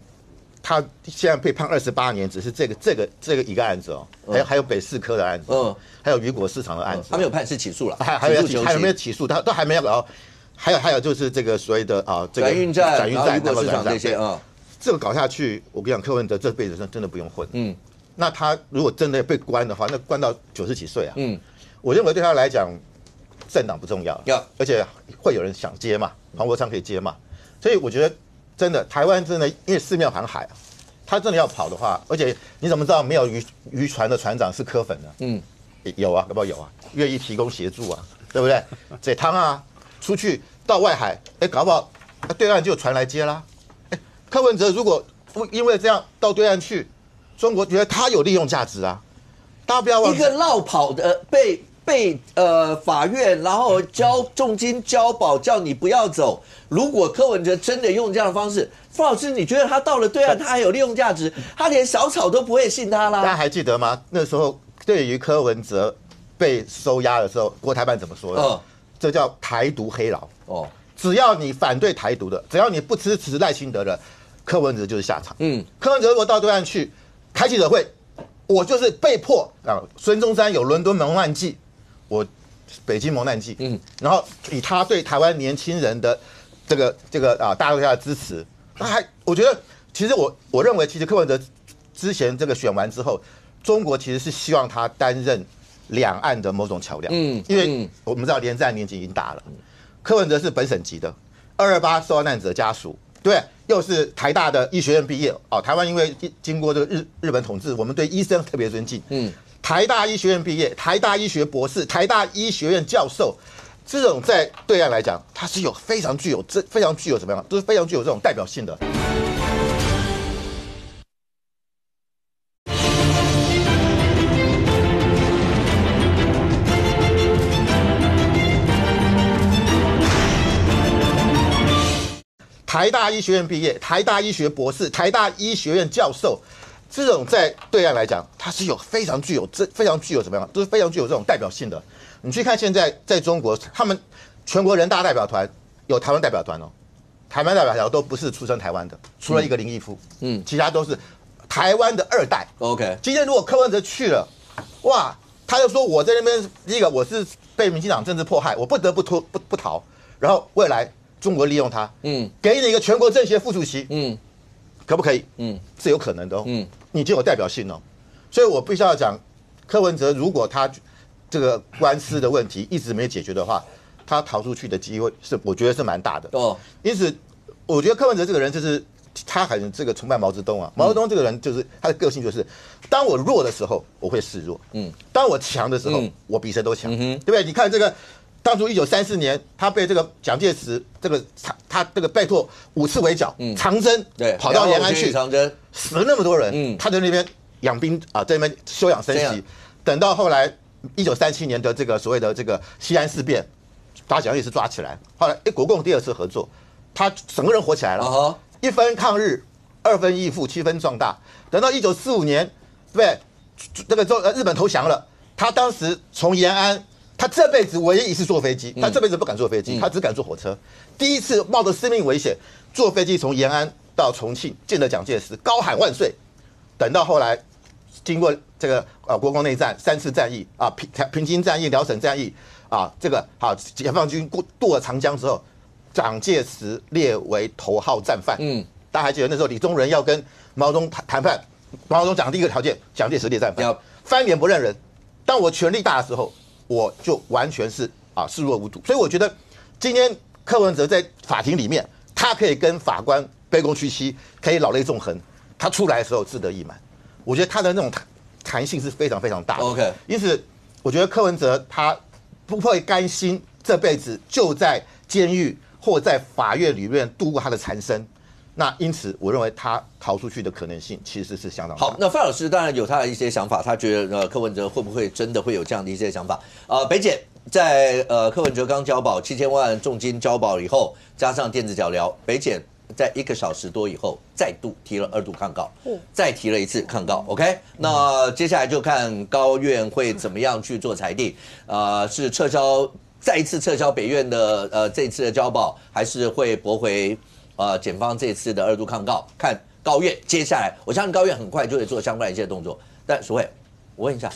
他现在被判28年，只是这个一个案子哦，还有北4科的案子，还有雨果市场的案子，他没有判是起诉了，还有没有起诉？他都还没有。然后还有就是这个所谓的这个转运站、雨果市场这些这个搞下去，我跟你讲，柯文哲这辈子真的不用混。那他如果真的被关的话，那关到90几岁啊。我认为对他来讲，政党不重要，而且会有人想接嘛，黄国昌可以接嘛，所以我觉得真的台湾真的因为四面环海啊。他真的要跑的话，而且你怎么知道没有渔船的船长是柯粉呢？有啊，搞不好有啊，愿意提供协助啊，对不对？这汤啊，出去到外海，搞不好对岸就有船来接啦。柯文哲如果不因为这样到对岸去，中国觉得他有利用价值啊。大家不要忘记，一个落跑的被法院然后交重金交保叫你不要走。如果柯文哲真的用这样的方式，傅老师，你觉得他到了对岸他还有利用价值？他连小草都不会信他啦。大家还记得吗？那时候对于柯文哲被收押的时候，国台办怎么说的？这叫台独黑牢。只要你反对台独的，只要你不支持赖清德的，柯文哲就是下场。柯文哲如果到对岸去开记者会，我就是被迫啊。孙中山有伦敦蒙难记，我北京蒙难记。然后以他对台湾年轻人的这个大陆下的支持，我觉得其实我认为，其实柯文哲之前这个选完之后，中国其实是希望他担任两岸的某种桥梁。因为我们知道连战年纪已经大了，柯文哲是本省籍的，228受难者家属，对，又是台大的医学院毕业。台湾因为经过这个日本统治，我们对医生特别尊敬。台大医学院毕业，台大医学博士，台大医学院教授。这种在对岸来讲，它是有非常具有怎么样，都是非常具有这种代表性的。台大医学院毕业，台大医学博士，台大医学院教授，这种在对岸来讲，它是有非常具有怎么样，都是非常具有这种代表性的。你去看现在在中国，他们全国人大代表团有台湾代表团哦，台湾代表团都不是出生台湾的，除了一个林毅夫，其他都是台湾的2代。OK， 今天如果柯文哲去了，哇，他就说我在那边，第一个我是被民进党政治迫害，我不得不逃，然后未来中国利用他，给你一个全国政协副主席，可不可以？是有可能的哦，你就有代表性哦，所以我必须要讲，柯文哲如果他这个官司的问题一直没解决的话，他逃出去的机会是我觉得是蛮大的哦。因此，我觉得柯文哲这个人就是他很这个崇拜毛泽东啊，毛泽东这个人就是他的个性就是，当我弱的时候我会示弱，当我强的时候我比谁都强，对不对？你看这个。当初1934年，他被这个蒋介石他这个被迫5次围剿，长征跑到延安去，死了那么多人，他在那边养兵啊，在那边休养生息。等到后来1937年的这个所谓的这个西安事变，把蒋介石抓起来，后来国共第2次合作，他整个人活起来了，1分抗日，2分义父，7分壮大。等到1945年，对不对？这个日本投降了，他当时从延安。他这辈子唯一一次坐飞机，他这辈子不敢坐飞机，他只敢坐火车。第一次冒着生命危险坐飞机从延安到重庆见了蒋介石，高喊万岁。等到后来，经过这个国共内战3次战役啊，平津战役、辽沈战役啊，这个好解放军渡了长江之后，蒋介石列为头号战犯。大家还记得那时候李宗仁要跟毛泽东谈判，毛泽东讲第一个条件，蒋介石列战犯，翻脸不认人。当我权力大的时候。我就完全是视若无睹，所以我觉得今天柯文哲在法庭里面，他可以跟法官卑躬屈膝，可以老泪纵横，他出来的时候志得意满。我觉得他的那种弹性是非常非常大的。OK， 因此我觉得柯文哲他不会甘心这辈子就在监狱或在法院里面度过他的残生。那因此，我认为他逃出去的可能性其实是相当大。好，那范老师当然有他的一些想法，他觉得柯文哲会不会真的会有这样的一些想法？北检在柯文哲刚交保7000万重金交保以后，加上电子脚镣，北检在1个小时多以后再度提了2度抗告，再提了1次抗告。OK， 那接下来就看高院会怎么样去做裁定，是再一次撤销北院的这一次的交保，还是会驳回？检方这次的2度抗告，看高院接下来，我相信高院很快就会做相关的一些动作。但淑慧，我问一下，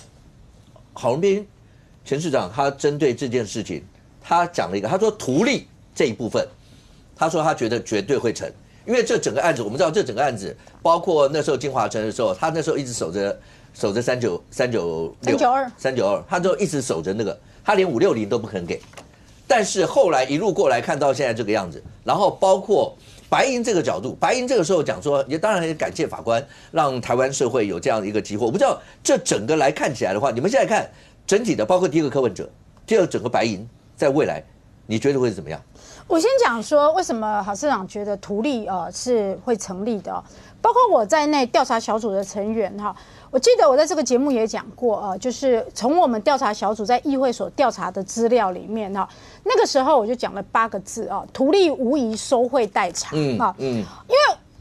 郝龙斌前市长他针对这件事情，他讲了一个，他说图利这一部分，他说他觉得绝对会成，因为这整个案子，我们知道这整个案子，包括那时候金华城的时候，他那时候一直守着392，他就一直守着那个，他连560都不肯给。但是后来一路过来看到现在这个样子，然后包括白银这个角度，白银这个时候讲说，也当然也感谢法官，让台湾社会有这样的一个机会。我不知道这整个来看起来的话，你们现在看整体的，包括第一个柯文哲，第二个整个白银，在未来你觉得会是怎么样？我先讲说为什么郝市长觉得图利是会成立的，包括我在内调查小组的成员哈。我记得我在这个节目也讲过就是从我们调查小组在议会所调查的资料里面那个时候我就讲了8个字图利无疑收贿代偿因为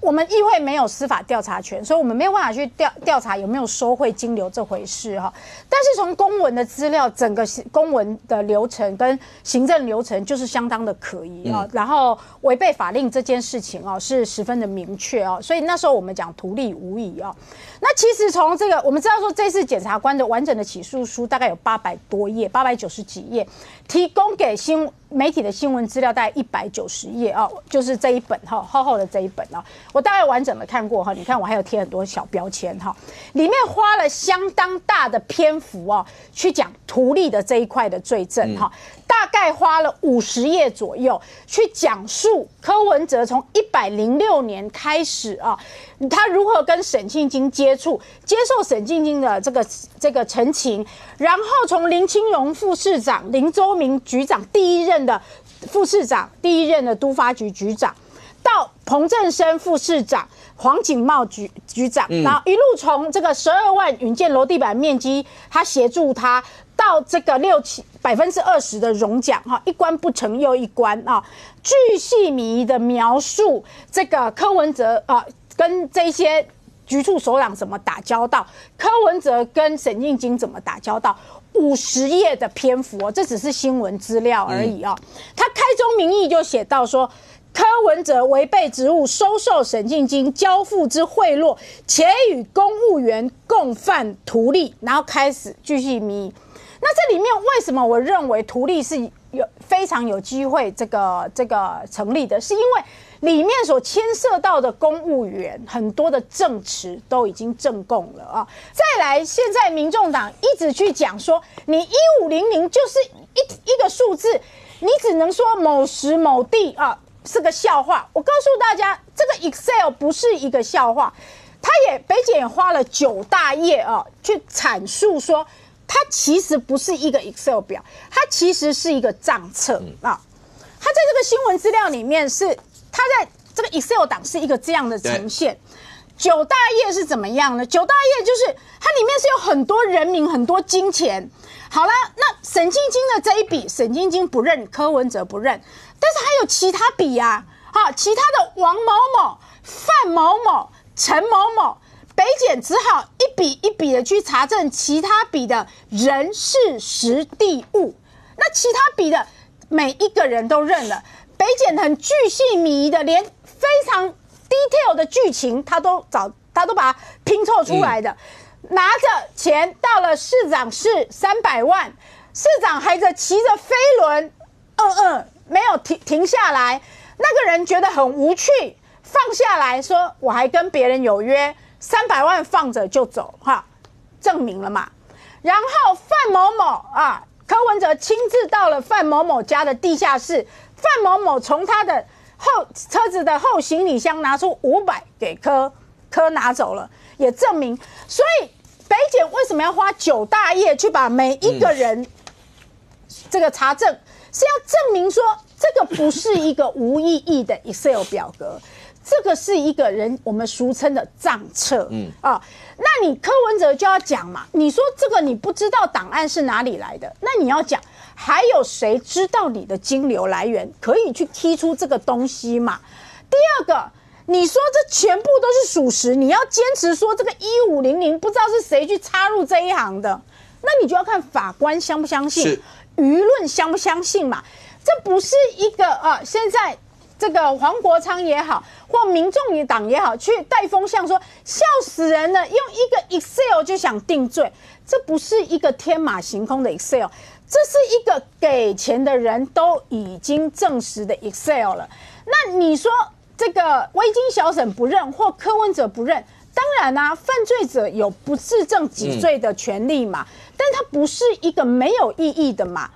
我们议会没有司法调查权，所以我们没有办法去调查有没有收贿金流这回事但是从公文的资料，整个公文的流程跟行政流程就是相当的可疑然后违背法令这件事情是十分的明确所以那时候我们讲图利无疑那其实从这个我们知道说，这次检察官的完整的起诉书大概有800多页，890几页，提供给媒体的新闻资料大概190页就是这一本厚厚的这一本我大概完整的看过你看我还有贴很多小标签里面花了相当大的篇幅去讲图利的这一块的罪证大概花了50页左右去讲述柯文哲从106年开始他如何跟沈庆京接受沈庆京的这个陈情，然后从林清荣副市长、林周明局长第一任的副市长、第一任的都发局局长，到彭正生副市长、黄景茂局长，然后一路从这个12万允建楼地板面积，他协助他到这个20%的容奖哈，一关不成又一关啊，巨细靡遗的描述这个柯文哲啊跟这些局处首长怎么打交道，柯文哲跟沈静京怎么打交道，50页的篇幅哦，这只是新闻资料而已哦。他开宗明义就写到说，柯文哲违背职务，收受沈静京交付之贿赂，且与公务员共犯图利，然后开始巨细靡遗。那这里面为什么我认为图利是非常有机会这个成立的？是因为里面所牵涉到的公务员很多的证词都已经证供了啊。再来，现在民众党一直去讲说，你1500就是一个数字，你只能说某时某地啊是个笑话。我告诉大家，这个 Excel 不是一个笑话，北检也花了9大页啊去阐述说，它其实不是一个 Excel 表，它其实是一个账册啊。它在这个新闻资料里面是，它在这个 Excel 档是一个这样的呈现。9大页是怎么样呢？9大页就是它里面是有很多人名、很多金钱。好了，那沈静京的这一笔，沈静京不认，柯文哲不认，但是还有其他笔啊，其他的王某某、范某某、陈某某。北检只好一笔一笔的去查证其他笔的人事时地物，那其他笔的每一个人都认了。北检很巨细靡遗的，连非常 detail 的剧情他都把它拼凑出来的。拿着钱到了市长室300万，市长还骑着飞轮，没有停下来。那个人觉得很无趣，放下来说我还跟别人有约。300万放着就走哈，证明了嘛。然后范某某啊，柯文哲亲自到了范某某家的地下室，范某某从他的车子的后行李箱拿出500给柯拿走了，也证明。所以北检为什么要花9大页去把每一个人这个查证，是要证明说这个不是一个无意义的 Excel 表格。这个是一个人我们俗称的账册，那你柯文哲就要讲嘛，你说这个你不知道档案是哪里来的，那你要讲还有谁知道你的金流来源，可以去踢出这个东西嘛？第二个，你说这全部都是属实，你要坚持说这个1500不知道是谁去插入这一行的，那你就要看法官相不相信，舆论相不相信嘛？这不是一个现在。这个黄国昌也好，或民众党也好，去带风向说笑死人了，用一个 Excel 就想定罪，这不是一个天马行空的 Excel， 这是一个给钱的人都已经证实的 Excel 了。那你说这个微金小沈不认，或柯文哲不认，当然啊，犯罪者有不自证己罪的权利嘛，但它不是一个没有意义的嘛。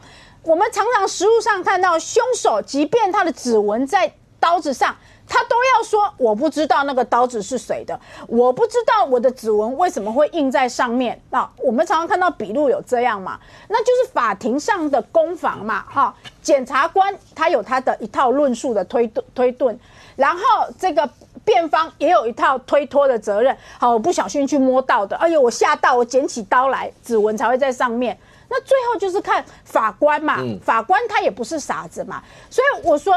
我们常常实务上看到凶手，即便他的指纹在刀子上，他都要说我不知道那个刀子是谁的，我不知道我的指纹为什么会印在上面。我们常常看到笔录有这样嘛，那就是法庭上的攻防嘛，检察官他有他的一套论述的推论，然后这个辩方也有一套推脱的责任。我不小心去摸到的，哎呦，我吓到，我捡起刀来，指纹才会在上面。那最后就是看法官嘛，法官他也不是傻子嘛，所以我说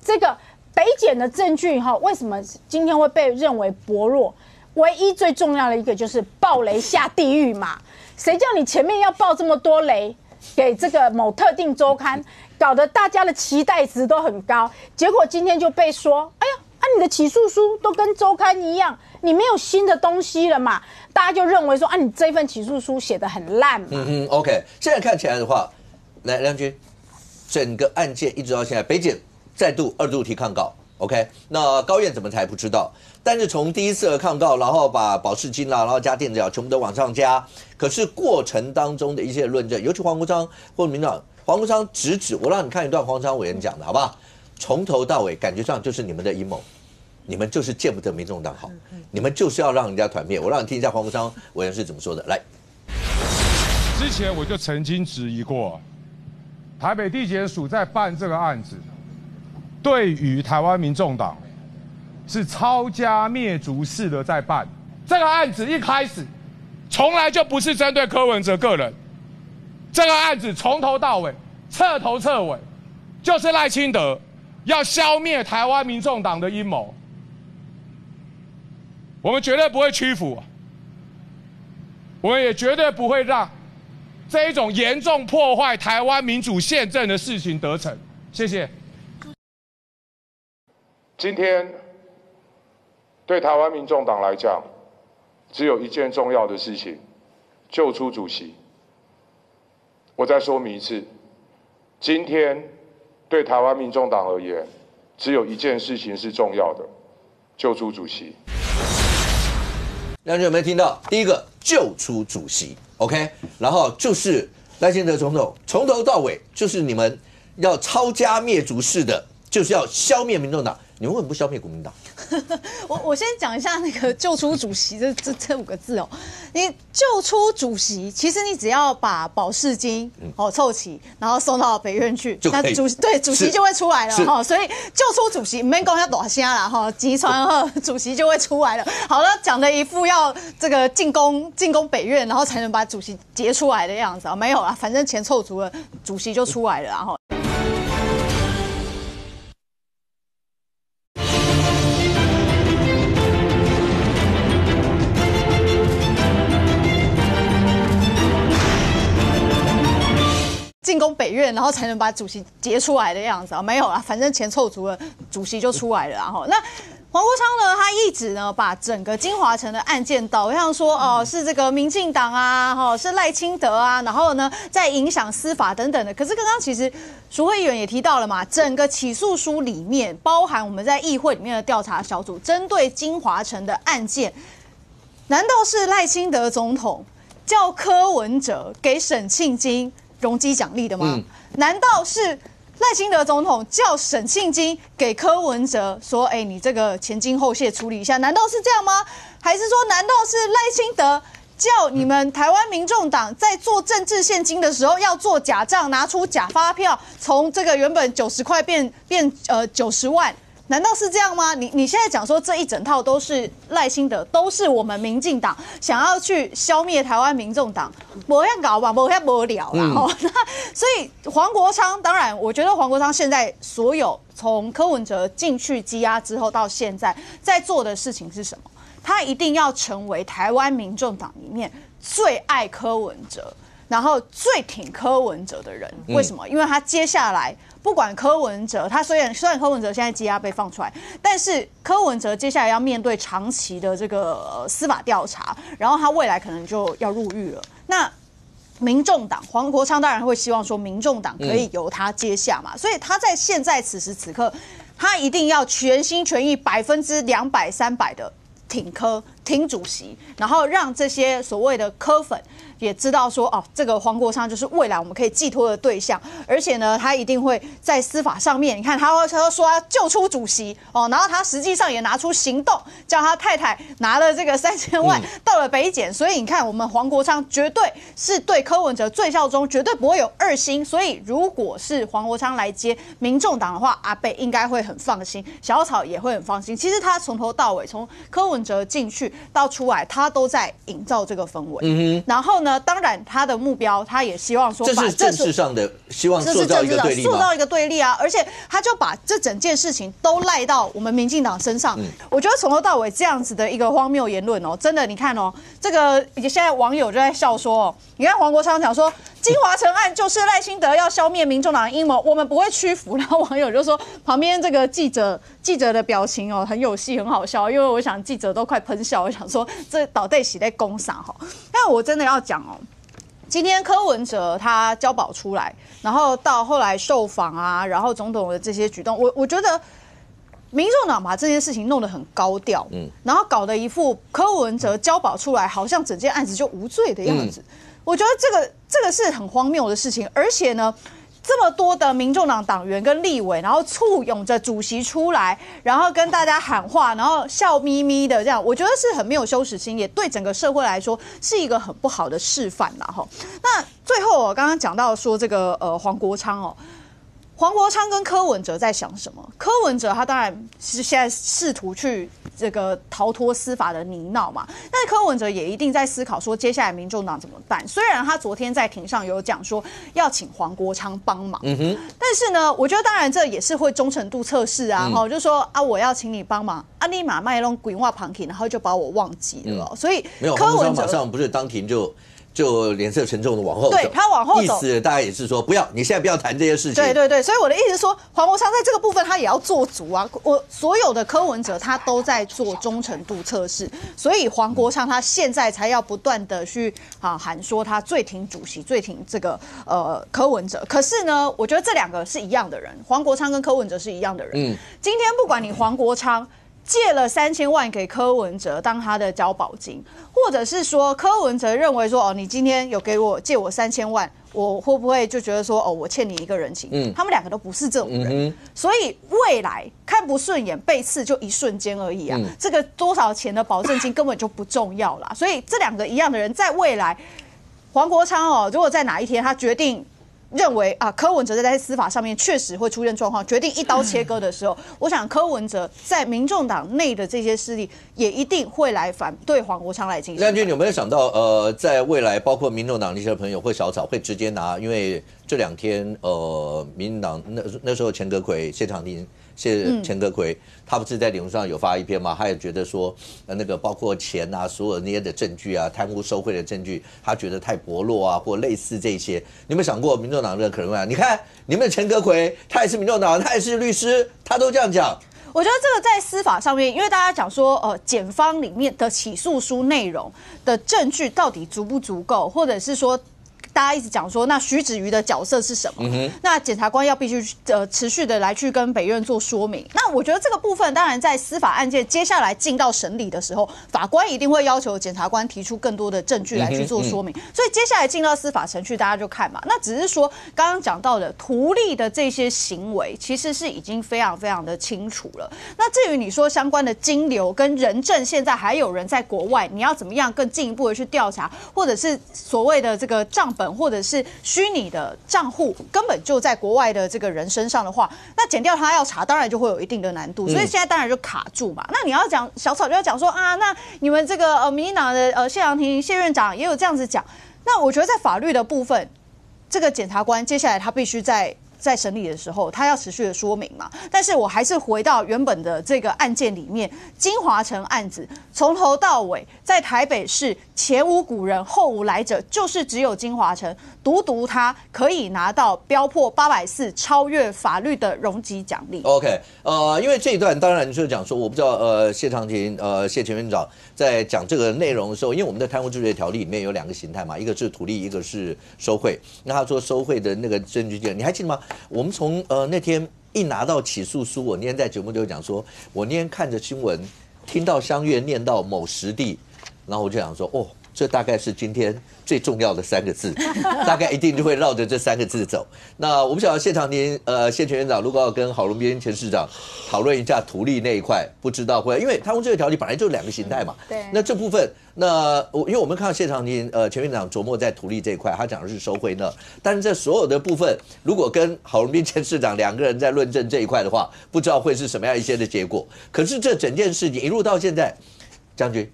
这个北检的证据为什么今天会被认为薄弱？唯一最重要的一个就是爆雷下地狱嘛，谁叫你前面要爆这么多雷给这个某特定周刊，搞得大家的期待值都很高，结果今天就被说，哎呀，你的起诉书都跟周刊一样，你没有新的东西了嘛？大家就认为说你这份起诉书写得很烂嘛。OK， 现在看起来的话，来梁军，整个案件一直到现在，北检再度2度提抗告 ，OK， 那高院怎么才不知道？但是从第一次的抗告，然后把保释金啦，然后加电子表全部都往上加，可是过程当中的一些论证，尤其黄国昌或者民党，黄国昌直指，我让你看一段黄国昌委员讲的好不好？从头到尾感觉上就是你们的阴谋。你们就是见不得民众党好，你们就是要让人家团灭。我让你听一下黄国昌委员是怎么说的。来，之前我就曾经质疑过，台北地检署在办这个案子，对于台湾民众党是抄家灭族式的在办。这个案子一开始从来就不是针对柯文哲个人，这个案子从头到尾、彻头彻尾，就是赖清德要消灭台湾民众党的阴谋。我们绝对不会屈服，我们也绝对不会让这一种严重破坏台湾民主宪政的事情得逞。谢谢。今天对台湾民众党来讲，只有一件重要的事情：救出主席。我再说明一次，今天对台湾民众党而言，只有一件事情是重要的：救出主席。两位有没有听到？第一个，救出主席 ，OK， 然后就是赖清德总统从头到尾就是你们要抄家灭族式的，就是要消灭民众党。你们为什么不消灭国民党？我先讲一下那个救出主席这5个字哦。你救出主席，其实你只要把保释金凑齐，然后送到北院去，那主席就会出来了哈。所以救出主席，没讲要大声啦哈，集传后主席就会出来了。好了，讲的一副要这个进攻北院，然后才能把主席结出来的样子啊，没有啦，反正钱凑足了，主席就出来了，然后。进攻北院，然后才能把主席结出来的样子啊，没有啦，反正钱凑足了，主席就出来了。然后那黄国昌呢，他一直呢把整个金华城的案件导向说，是这个民进党啊，是赖清德啊，然后呢在影响司法等等的。可是刚刚其实淑慧议员也提到了嘛，整个起诉书里面包含我们在议会里面的调查小组针对金华城的案件，难道是赖清德总统叫柯文哲给沈庆金容积奖励的吗？难道是赖清德总统叫沈庆金给柯文哲说，你这个前金后谢处理一下？难道是这样吗？还是说，难道是赖清德叫你们台湾民众党在做政治现金的时候要做假账，拿出假发票，从这个原本90块变90万？难道是这样吗？你现在讲说这一整套都是赖清德，都是我们民进党想要去消灭台湾民众党，没样搞吧，没样无聊啦。那所以黄国昌，当然，我觉得黄国昌现在所有从柯文哲进去羁押之后到现在在做的事情是什么？他一定要成为台湾民众党里面最爱柯文哲，然后最挺柯文哲的人。为什么？因为他接下来。不管柯文哲，他虽然柯文哲现在羁押被放出来，但是柯文哲接下来要面对长期的这个司法调查，然后他未来可能就要入狱了。那民众党黄国昌当然会希望说，民众党可以由他接下嘛，所以他在现在此时此刻，他一定要全心全意200%、300%的挺主席，然后让这些所谓的柯粉也知道说，这个黄国昌就是未来我们可以寄托的对象，而且呢，他一定会在司法上面，你看他说要救出主席然后他实际上也拿出行动，叫他太太拿了这个3000万到了北检，所以你看我们黄国昌绝对是对柯文哲最效忠，绝对不会有2心，所以如果是黄国昌来接民众党的话，阿北应该会很放心，小草也会很放心。其实他从头到尾，从柯文哲进去到出来，他都在营造这个氛围。然后呢，当然他的目标，他也希望说，这是政治上的，希望塑造一个对立吗？塑造一个对立啊！而且他就把这整件事情都赖到我们民进党身上。我觉得从头到尾这样子的一个荒谬言论真的，你看这个现在网友就在笑说你看黄国昌讲说金华城案就是赖清德要消灭民众党的阴谋，我们不会屈服。然后网友就说旁边这个记者的表情很有戏，很好笑，因为我想记者都快喷笑，我想说这到底是在攻啥但我真的要讲今天柯文哲他交保出来，然后到后来受访啊，然后总统的这些举动，我觉得民众党把这件事情弄得很高调，然后搞得一副柯文哲交保出来，好像整件案子就无罪的样子。我觉得这个是很荒谬的事情，而且呢，这么多的民众党党员跟立委，然后簇拥着主席出来，然后跟大家喊话，然后笑眯眯的这样，我觉得是很没有羞耻心，也对整个社会来说是一个很不好的示范啦那最后我刚刚讲到说这个黄国昌黄国昌跟柯文哲在想什么？柯文哲他当然是现在试图去这个逃脱司法的泥淖嘛。但是柯文哲也一定在思考说，接下来民众党怎么办？虽然他昨天在庭上有讲说要请黄国昌帮忙，但是呢，我觉得当然这也是会忠诚度测试啊，就说啊我要请你帮忙，啊你马卖弄鬼话旁听，然后就把我忘记了，所以没有柯文哲马上不是当庭就脸色沉重的往后走，对他往后走，意思大概也是说不要，你现在不要谈这些事情。对，所以我的意思是说，黄国昌在这个部分他也要做足啊。我所有的柯文哲他都在做忠诚度测试，所以黄国昌他现在才要不断的去喊说他最挺主席，最挺这个柯文哲。可是呢，我觉得这两个是一样的人，黄国昌跟柯文哲是一样的人。今天不管你黄国昌借了3000万给柯文哲当他的交保金，或者是说柯文哲认为说你今天有借我3000万，我会不会就觉得说我欠你一个人情？他们两个都不是这种人，所以未来看不顺眼背刺就一瞬间而已啊，这个多少钱的保证金根本就不重要啦。所以这两个一样的人，在未来，黄国昌如果在哪一天他决定认为柯文哲在司法上面确实会出现状况，决定一刀切割的时候，我想柯文哲在民众党内的这些势力也一定会来反对黄国昌来进行。亮君，你有没有想到在未来包括民众党那些朋友会小草会直接拿，因为这2天民进党那时候钱阁揆谢长廷。钱阁揆，他不是在脸书上有发一篇吗？他也觉得说，那个包括钱啊，所有那些的证据啊，贪污受贿的证据，他觉得太薄弱啊，或类似这些。你有没有想过，民众党的可能会你看你们的钱阁揆，他也是民众党，他也是律师，他都这样讲。我觉得这个在司法上面，因为大家讲说，检方里面的起诉书内容的证据到底足不足够，或者是说。大家一直讲说，那徐子瑜的角色是什么？那检察官要必须持续的来去跟北院做说明。那我觉得这个部分，当然在司法案件接下来进到审理的时候，法官一定会要求检察官提出更多的证据来去做说明。所以接下来进到司法程序，大家就看嘛。那只是说刚刚讲到的图利的这些行为，其实是已经非常非常的清楚了。那至于你说相关的金流跟人证，现在还有人在国外，你要怎么样更进一步的去调查，或者是所谓的这个账本。或者是虚拟的账户根本就在国外的这个人身上的话，那检调他要查，当然就会有一定的难度，所以现在当然就卡住嘛。那你要讲小草就要讲说那你们这个民进党的谢长廷谢院长也有这样子讲，那我觉得在法律的部分，这个检察官接下来他必须在审理的时候，他要持续的说明嘛。但是我还是回到原本的这个案件里面，金华城案子从头到尾在台北市前无古人后无来者，就是只有金华城，独他可以拿到标破840，超越法律的容积奖励。OK， 因为这一段当然就是讲说，我不知道谢长廷谢前院长在讲这个内容的时候，因为我们的贪污治罪条例里面有2个形态嘛，一个是图利，一个是收贿。那他说收贿的那个证据，你还记得吗？我们从那天一拿到起诉书，我那天在节目就讲说，我那天看着新闻，听到香月念到某实地，然后我就想说，这大概是今天最重要的3个字，大概一定就会绕着这3个字走。那我不晓得谢长廷谢前院长如果要跟郝龙斌前市长讨论一下图利那一块，不知道会，因为贪污这个条例本来就2个形态嘛。对。那这部分，因为我们看到谢长廷前院长琢磨在图利这一块，他讲的是收贿呢，但是这所有的部分，如果跟郝龙斌前市长2个人在论证这一块的话，不知道会是什么样一些的结果。可是这整件事情一路到现在，将军。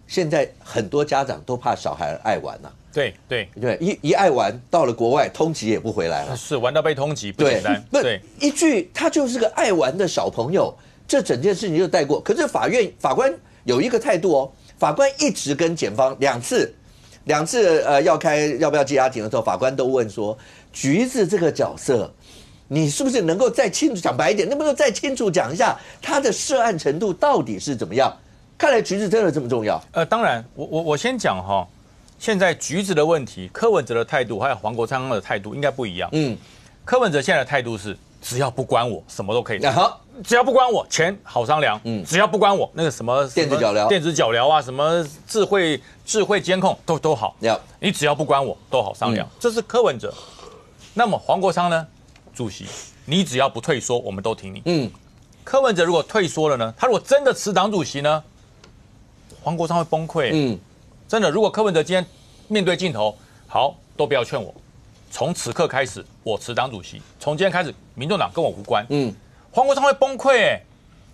现在很多家长都怕小孩爱玩呐，对，一爱玩到了国外通缉也不回来了，是玩到被通缉不简单，对，一句他就是个爱玩的小朋友，这整件事情就带过。可是法官有一个态度法官一直跟检方两次要不要羁押庭的时候，法官都问说，橘子这个角色，你是不是能够再清楚讲白一点，能不能再清楚讲一下他的涉案程度到底是怎么样？看来橘子真的这么重要？当然，我先讲现在橘子的问题，柯文哲的态度还有黄国昌的态度应该不一样。柯文哲现在的态度是，只要不关我，什么都可以。只要不关我，钱好商量。只要不关我，那个什么电子脚镣啊，什么智慧监控都好。你只要不关我，都好商量。这是柯文哲。那么黄国昌呢？主席，你只要不退缩，我们都挺你。柯文哲如果退缩了呢？他如果真的辞党主席呢？黄国昌会崩溃。真的，如果柯文哲今天面对镜头，好，都不要劝我，从此刻开始，我辞党主席，从今天开始，民众党跟我无关。黄国昌会崩溃。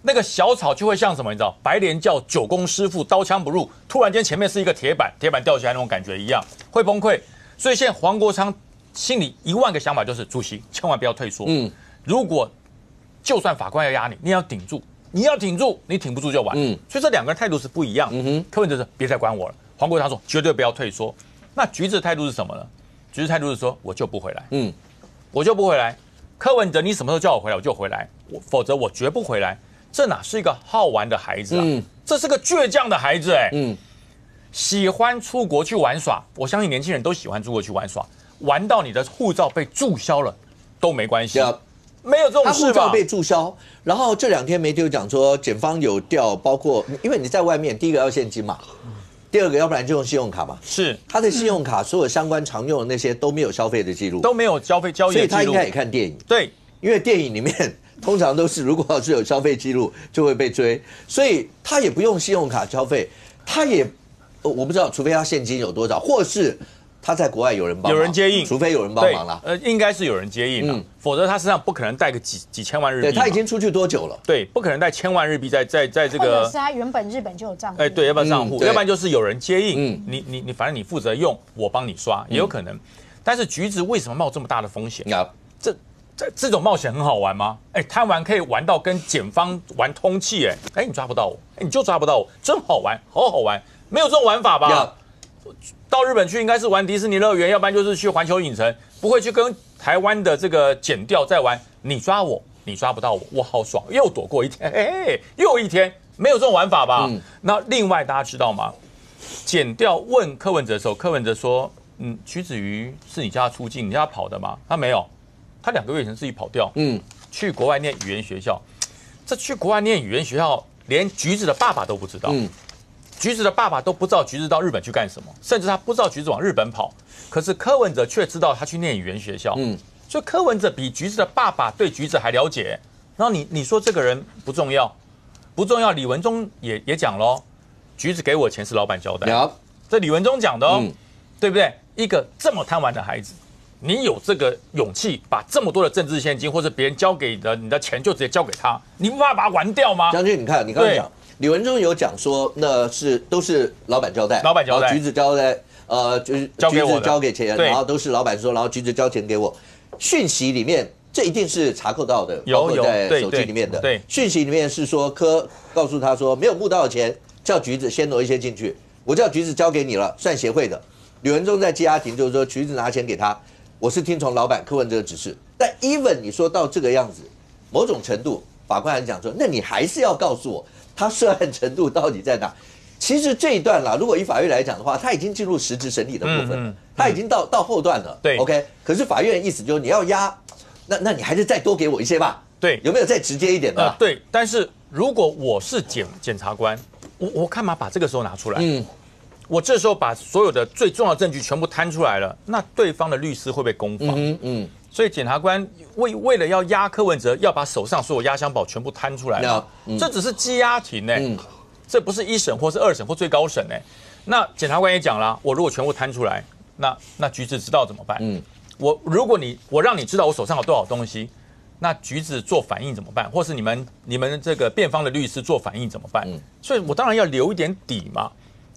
那个小草就会像什么？你知道，白莲教九宫师傅刀枪不入，突然间前面是一个铁板，铁板掉下来那种感觉一样，会崩溃。所以现在黄国昌心里10000个想法就是：主席千万不要退缩。如果就算法官要压你，你要顶住，你要挺住，你挺不住就完。所以这2个人态度是不一样。柯文哲说别再管我了，黄国昌说绝对不要退缩。那橘子的态度是什么呢？橘子态度是说我就不回来。我就不回来。柯文哲，你什么时候叫我回来，我就回来，否则我绝不回来。这哪是一个好玩的孩子啊？这是个倔强的孩子喜欢出国去玩耍。我相信年轻人都喜欢出国去玩耍，玩到你的护照被注销了都没关系。没有这种事吧？他护照被注销，然后这2天媒体有讲说，检方有调，包括因为你在外面，第一个要现金嘛，第二个要不然就用信用卡嘛。是他的信用卡所有相关常用的那些都没有消费的记录，都没有消费交易的记录，所以他应该也看电影。对，因为电影里面通常都是如果要是有消费记录就会被追，所以他也不用信用卡消费，他也我不知道，除非他现金有多少，或是他在国外有人帮忙，有人接应，除非有人帮忙啦。应该是有人接应了，否则他身上不可能带个几千万日币。对，他已经出去多久了？对，不可能带1000万日币在这个。或者是他原本日本就有账户。对，要不然账户，要不然就是有人接应。你反正你负责用，我帮你刷，也有可能。但是橘子为什么冒这么大的风险？这种冒险很好玩吗？贪玩可以玩到跟检方玩通气，你抓不到我，你就抓不到我，真好玩，好好玩，没有这种玩法吧？到日本去应该是玩迪士尼乐园，要不然就是去环球影城，不会去跟台湾的这个检调在玩。你抓我，你抓不到我，我好爽，又躲过一天，又一天，没有这种玩法吧？那另外大家知道吗？检调问柯文哲的时候，柯文哲说：“徐子瑜是你叫他出境，你叫他跑的吗？”他没有。他2个月前自己跑掉，去国外念语言学校。这去国外念语言学校，连橘子的爸爸都不知道。橘子的爸爸都不知道橘子到日本去干什么，甚至他不知道橘子往日本跑。可是柯文哲却知道他去念语言学校。所以柯文哲比橘子的爸爸对橘子还了解。然后你说这个人不重要，不重要。李文忠也讲喽，橘子给我钱是老板交代。这李文忠讲的哦，对不对？一个这么贪玩的孩子。你有这个勇气把这么多的政治现金或者别人交给你的钱就直接交给他，你不怕把它玩掉吗？将军，你看你刚才讲，李文忠有讲说，那都是老板交代，老板交代，橘子交代，就是橘子交给钱，然后都是老板说，然后橘子交钱给我。讯息里面这一定是查扣到的，包括在手机里面的。对，讯息里面是说柯告诉他说没有募到的钱，叫橘子先挪一些进去，我叫橘子交给你了，算协会的。李文忠在羁押庭就是说橘子拿钱给他。我是听从老板柯文哲的指示，但 even 你说到这个样子，某种程度，法官还讲说，那你还是要告诉我他涉案程度到底在哪？其实这一段啦，如果以法院来讲的话，他已经进入实质审理的部分了，他已经到后段了。对 ，OK。可是法院的意思就是你要压，那你还是再多给我一些吧。对，有没有再直接一点的？对，但是如果我是检察官，我干嘛把这个时候拿出来？我这时候把所有的最重要的证据全部摊出来了，那对方的律师会被攻防。所以检察官为了要压柯文哲，要把手上所有压箱宝全部摊出来了。这只是羁押庭这不是1审或是2审或最高审那检察官也讲了，我如果全部摊出来，那橘子知道怎么办？如果我让你知道我手上有多少东西，那橘子做反应怎么办？或是你们这个辩方的律师做反应怎么办？所以我当然要留一点底嘛。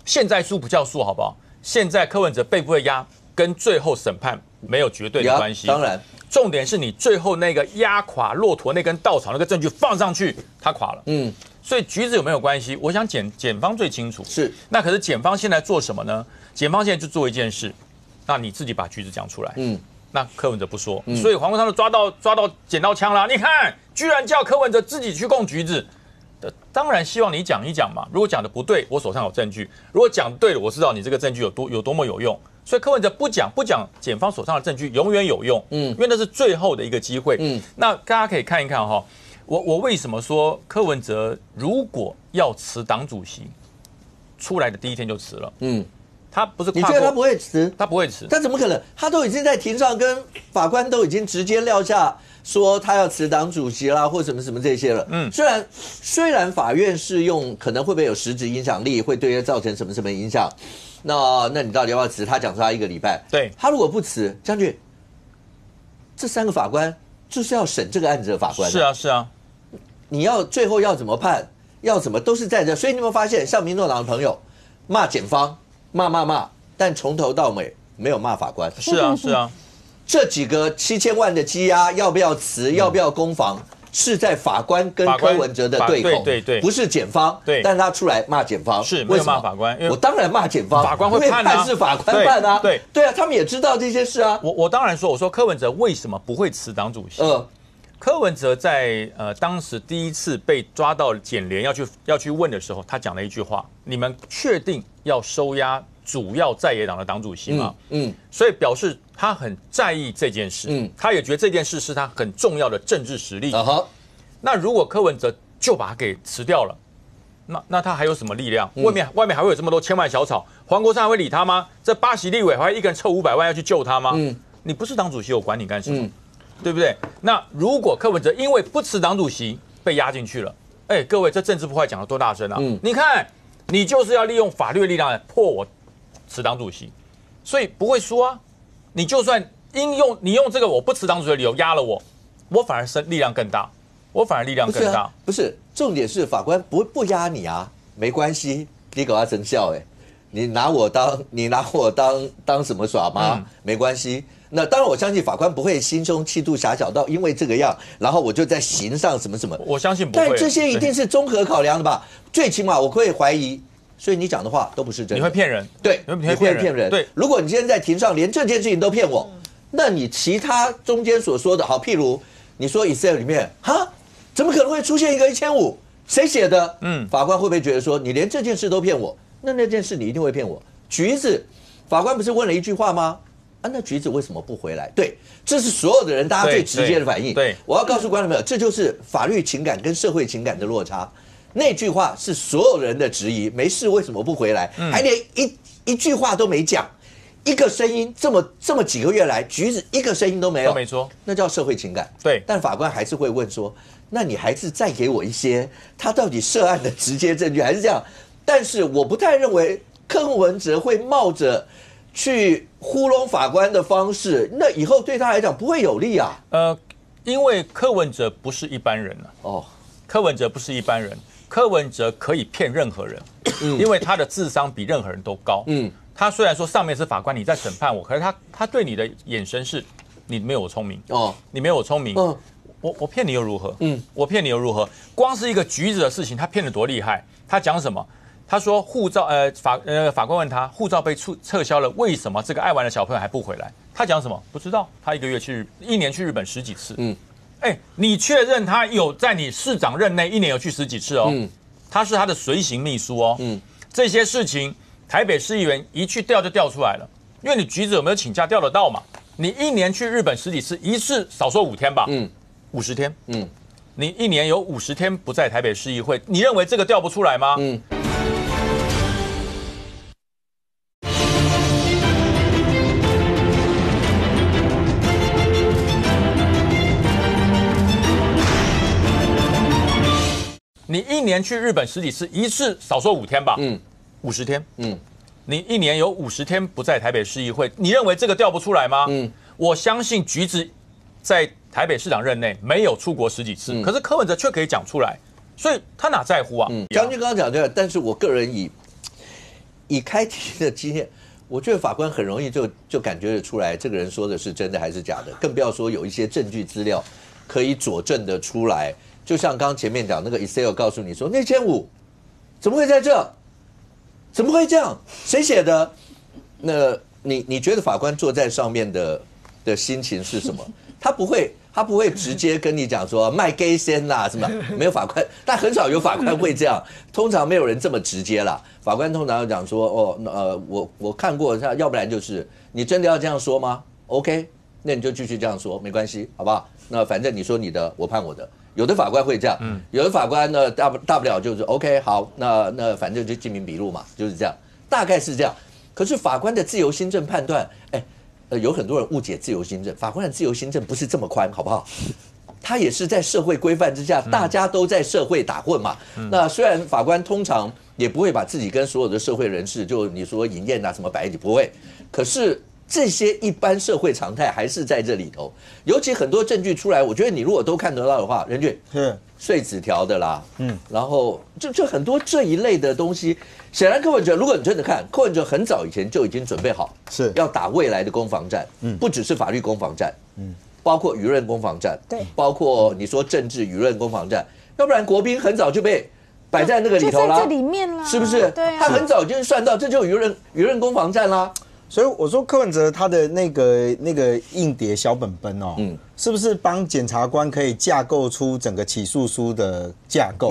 现在输不叫输，好不好？现在柯文哲被不被压，跟最后审判没有绝对的关系。当然，重点是你最后那个压垮骆驼那根稻草那个证据放上去，它垮了。所以橘子有没有关系？我想检方最清楚。是。那可是检方现在做什么呢？检方现在就做一件事，那你自己把橘子讲出来。那柯文哲不说，所以黄国昌就抓到捡到枪了。你看，居然叫柯文哲自己去供橘子。当然希望你讲一讲嘛，如果讲的不对，我手上有证据；如果讲对了，我知道你这个证据有多么有用。所以柯文哲不讲检方手上的证据永远有用，因为那是最后的一个机会。那大家可以看一看哈，我为什么说柯文哲如果要辞党主席，出来的第一天就辞了？他不是跨过，你觉得他不会辞？他不会辞，他怎么可能？他都已经在庭上跟法官都已经直接撂下说他要辞党主席啦，或什么什么这些了。虽然法院是用可能会不会有实质影响力，会对他造成什么什么影响？那你到底要不要辞？他讲说他1个礼拜。对，他如果不辞，将军，这3个法官就是要审这个案子的法官。是啊。你要最后要怎么判，要怎么都是在这。所以你有没有发现，像民众党的朋友骂检方，骂，但从头到尾没有骂法官。是啊，这几个7000万的羁押要不要辞，要不要攻防？是在法官跟柯文哲的对口，对，不是检方，对，但是他出来骂检方，是没有骂法官，我当然骂检方，法官会判啊，是法官判啊，对啊，他们也知道这些事啊。我当然说，我说柯文哲为什么不会辞党主席？柯文哲在当时第一次被抓到检联要去问的时候，他讲了一句话：你们确定要收押主要在野党的党主席吗？所以表示他很在意这件事，他也觉得这件事是他很重要的政治实力。那如果柯文哲就把他给辞掉了，那他还有什么力量？外面还会有这么多千万小草，黄国昌还会理他吗？这8席立委还会一个人凑500万要去救他吗？你不是党主席，我管你干什么？对不对？那如果柯文哲因为不辞党主席被压进去了，各位，这政治破坏讲得多大声啊！你看，你就是要利用法律的力量来迫我辞党主席，所以不会输啊！你就算你用这个我不辞党主席的理由压了我反而力量更大，不是，重点是法官不压你啊，没关系，你给他成效你拿我当什么耍吗？没关系。那当然，我相信法官不会心胸气度狭小到因为这个样，然后我就在刑上什么，我相信不会。但这些一定是综合考量的吧？最起码我会怀疑。所以你讲的话都不是真的，你会骗人，对，你会骗人。对，如果你今天在庭上连这件事情都骗我，那你其他中间所说的，好，譬如你说 Excel 里面，怎么可能会出现一个1500？谁写的？法官会不会觉得说你连这件事都骗我？那件事你一定会骗我。橘子，法官不是问了一句话吗？那橘子为什么不回来？对，这是所有的人大家最直接的反应。对，我要告诉观众朋友，这就是法律情感跟社会情感的落差。那句话是所有人的质疑，没事为什么不回来？还连一句话都没讲，一个声音这么几个月来，橘子一个声音都没有，没说，那叫社会情感。对，但法官还是会问说，那你还是再给我一些他到底涉案的直接证据，还是这样？但是我不太认为柯文哲会冒着去糊弄法官的方式，那以后对他来讲不会有利啊。因为柯文哲不是一般人柯文哲不是一般人。柯文哲可以骗任何人，因为他的智商比任何人都高。他虽然说上面是法官，你在审判我，可是他对你的眼神是，你没有我聪明你没有我聪明。我骗你又如何？我骗你又如何？光是一个橘子的事情，他骗得多厉害？他讲什么？他说护照，法官问他护照被撤销了，为什么这个爱玩的小朋友还不回来？他讲什么？不知道。他一年去日本10几次。你确认他有在你市长任内1年有去10几次他是他的随行秘书这些事情台北市议员一去调就调出来了，因为你橘子有没有请假调得到嘛？你1年去日本10几次，一次少说5天吧，50天，你1年有50天不在台北市议会，你认为这个调不出来吗？你1年去日本10几次，一次少说5天吧，50天，你1年有50天不在台北市议会，你认为这个调不出来吗？我相信橘子在台北市长任内没有出国10几次，可是柯文哲却可以讲出来，所以他哪在乎啊？将军刚刚讲对了，但是我个人以开庭的经验，我觉得法官很容易就感觉得出来，这个人说的是真的还是假的，更不要说有一些证据资料可以佐证的出来。就像刚刚前面讲那个 Excel 告诉你说那1500怎么会在这？怎么会这样？谁写的？那你觉得法官坐在上面的心情是什么？他不会直接跟你讲说卖 gay 先啦什么，没有法官，但很少有法官会这样，通常没有人这么直接啦。法官通常讲说我看过，要不然就是你真的要这样说吗 ？OK， 那你就继续这样说，没关系，好不好？那反正你说你的，我判我的。有的法官会这样，有的法官呢大不了就是 OK 好，那反正就记名笔录嘛，就是这样，大概是这样。可是法官的自由心证判断，有很多人误解自由心证，法官的自由心证不是这么宽，好不好？他也是在社会规范之下，大家都在社会打混嘛。那虽然法官通常也不会把自己跟所有的社会人士，就你说饮宴啊什么摆一起，不会。可是这些一般社会常态还是在这里头，尤其很多证据出来，我觉得你如果都看得到的话，任俊是碎纸条的啦，然后就很多这一类的东西，显然柯文哲，如果你真的看，柯文哲很早以前就已经准备好，是要打未来的攻防战，不只是法律攻防战，包括舆论攻防战，对，包括你说政治舆论攻防战，要不然国宾很早就被摆在那个里头啦，就在这里面啦，是不是？对啊，他很早就算到，这就舆论攻防战啦。所以我说柯文哲他的那个硬碟小本本哦，是不是帮检察官可以架构出整个起诉书的架构？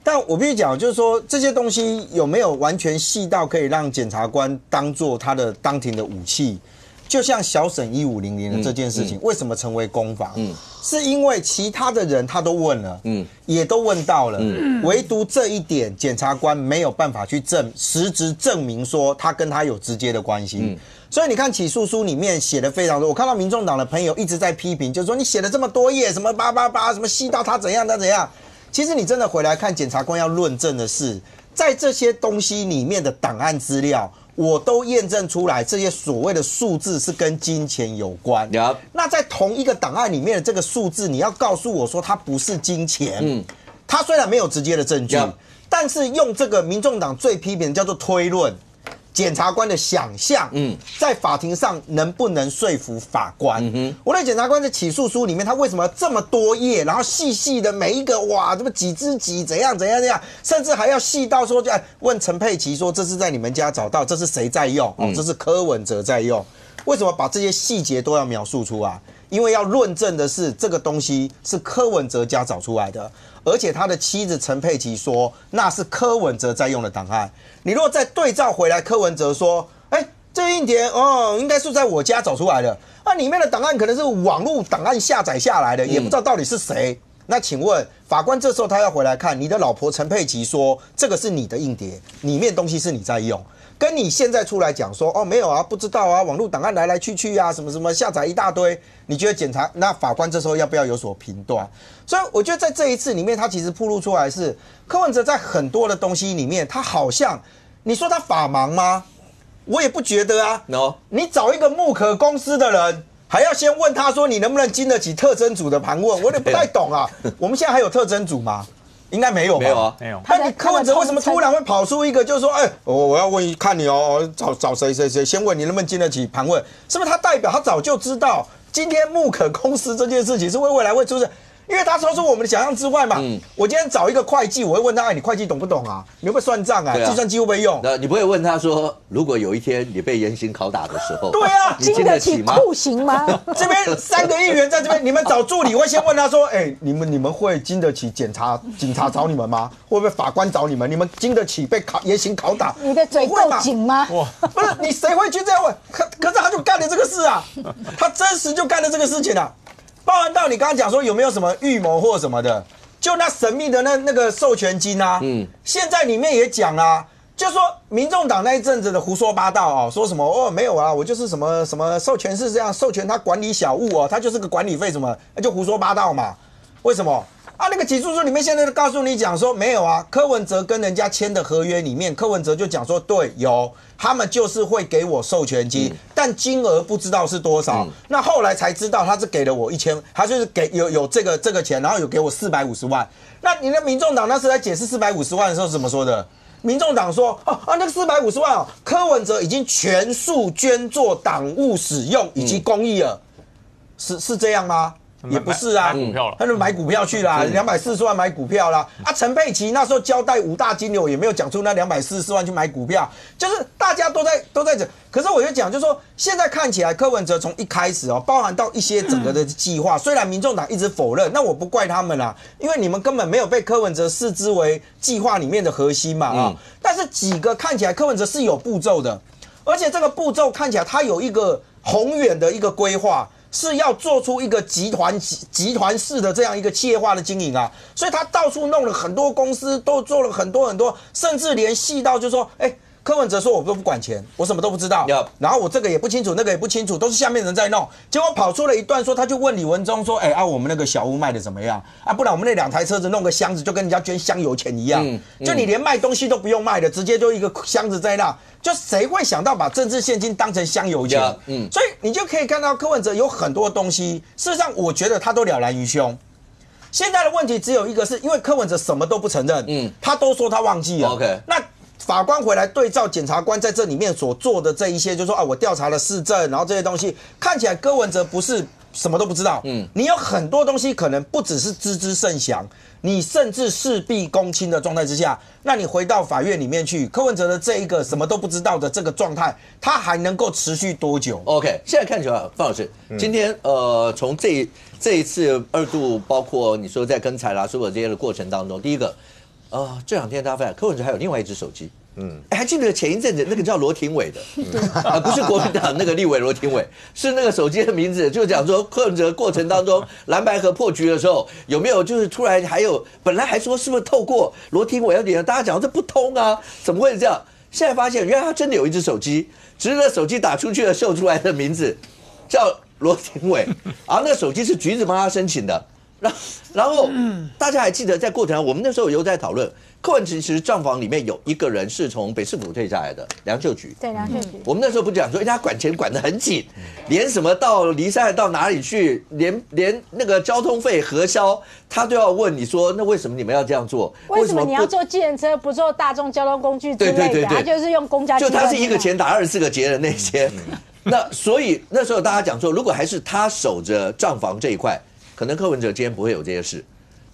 但我必须讲，就是说这些东西有没有完全细到可以让检察官当做他的当庭的武器？就像小沈1500的这件事情，为什么成为攻防？是因为其他的人他都问了，也都问到了，唯独这一点检察官没有办法去实质证明说他跟他有直接的关系。所以你看起诉书里面写的非常多，我看到民众党的朋友一直在批评，就是说你写了这么多页，什么888，什么细到他怎样他怎样。其实你真的回来看，检察官要论证的是，在这些东西里面的档案资料。我都验证出来，这些所谓的数字是跟金钱有关。那在同一个档案里面的这个数字，你要告诉我说它不是金钱。它虽然没有直接的证据，但是用这个民众党最批评的叫做推论。检察官的想象，在法庭上能不能说服法官？我在检察官的起诉书里面，他为什么这么多页，然后细细的每一个哇，这么几只几怎样，甚至还要细到说，问陈佩琪说这是在你们家找到，这是谁在用？这是柯文哲在用。为什么把这些细节都要描述出来？因为要论证的是这个东西是柯文哲家找出来的，而且他的妻子陈佩琪说那是柯文哲在用的档案。你如果再对照回来，柯文哲说，这个硬碟应该是在我家找出来的，那里面的档案可能是网络档案下载下来的，也不知道到底是谁。那请问法官这时候他要回来看，你的老婆陈佩琪说这个是你的硬碟，里面东西是你在用。跟你现在出来讲说没有啊，不知道啊，网络档案来来去去啊，什么什么下载一大堆，你觉得那法官这时候要不要有所评断？所以我觉得在这一次里面，他其实暴露出来是柯文哲在很多的东西里面，他好像你说他法盲吗？我也不觉得啊。No， 你找一个木可公司的人，还要先问他说你能不能经得起特侦组的盘问，我也不太懂啊。我们现在还有特侦组吗？应该没有吧？没有啊，没有。那你柯文哲为什么突然会跑出一个，就是说，我要问看你找谁，先问你能不能经得起盘问？是不是他代表他早就知道今天木可公司这件事情是未来会出事？因为他超出我们的想象之外嘛。我今天找一个会计，我会问他，你会计懂不懂啊？你会不会算账啊？计算机会不会用？你不会问他说，如果有一天你被严刑拷打的时候，对啊，你经得起酷刑吗？这边3个议员在这边，你们找助理会先问他说，你们会经得起警察找你们吗？会不会法官找你们？你们经得起被严刑拷打？你的嘴够紧吗？不是，你谁会去这样问？可是他就干了这个事啊，他真实就干了这个事情啊。包含到你刚刚讲说有没有什么预谋或什么的，就那神秘的那个授权金啊，现在里面也讲啦，就说民众党那一阵子的胡说八道说什么没有啊，我就是什么授权是这样，授权他管理小物他就是个管理费什么，就胡说八道嘛。为什么？那个起诉书里面现在都告诉你讲说没有啊，柯文哲跟人家签的合约里面，柯文哲就讲说对有，他们就是会给我授权金，但金额不知道是多少。那后来才知道他是给了我1000，他就是给有这个钱，然后有给我450万。那你的民众党那时在解释450万的时候怎么说的？民众党说那个450万柯文哲已经全数捐作党务使用以及公益了，是这样吗？也不是啊，他就买股票去啦，240万买股票啦。陈佩琪那时候交代5大金流也没有讲出那244万去买股票，就是大家都在讲。可是我就讲，就是说现在看起来柯文哲从一开始包含到一些整个的计划，虽然民众党一直否认，那我不怪他们啦，因为你们根本没有被柯文哲视之为计划里面的核心嘛但是几个看起来柯文哲是有步骤的，而且这个步骤看起来他有一个宏远的一个规划。是要做出一个集团式的这样一个企业化的经营啊，所以他到处弄了很多公司，都做了很多，甚至连细到就是说，柯文哲说我都不管钱，我什么都不知道，然后我这个也不清楚，那个也不清楚，都是下面人在弄。结果跑出了一段说，他就问李文忠说，我们那个小屋卖的怎么样啊？不然我们那2台车子弄个箱子，就跟人家捐香油钱一样，就你连卖东西都不用卖的，直接就一个箱子在那，就谁会想到把政治现金当成香油钱？所以你就可以看到柯文哲有很多东西，事实上我觉得他都了然于胸。现在的问题只有一个，是因为柯文哲什么都不承认，他都说他忘记了。OK， 那法官回来对照检察官在这里面所做的这一些，就说我调查了市政，然后这些东西看起来柯文哲不是什么都不知道，你有很多东西可能不只是知之甚详，你甚至事必躬亲的状态之下，那你回到法院里面去，柯文哲的这一个什么都不知道的这个状态，他还能够持续多久 ？OK， 现在看起来，范老师，今天从这一次2度，包括你说在跟采啦所有这些的过程当中，第一个，这2天大家发现柯文哲还有另外一只手机。还记得前一阵子那个叫罗廷伟的，不是国民党那个立委罗廷伟，是那个手机的名字，就讲说柯文哲过程当中蓝白合破局的时候，有没有就是突然还有本来还说是不是透过罗廷伟要点，大家讲这不通啊，怎么会这样？现在发现原来他真的有一只手机，只是那手机打出去的秀出来的名字叫罗廷伟，然后那个手机是橘子帮他申请的。然后大家还记得在过程中，我们那时候有在讨论，柯文哲其实账房里面有一个人是从北市府退下来的梁秀菊。对，梁秀菊。我们那时候不讲说，人家管钱管得很紧，连什么到离山到哪里去，连那个交通费核销，他都要问你说，那为什么你们要这样做？为什么你要坐计程车不坐大众交通工具之类的？他就是用公家。就他是一个钱打24个结的那些。那所以那时候大家讲说，如果还是他守着账房这一块。可能柯文哲今天不会有这些事，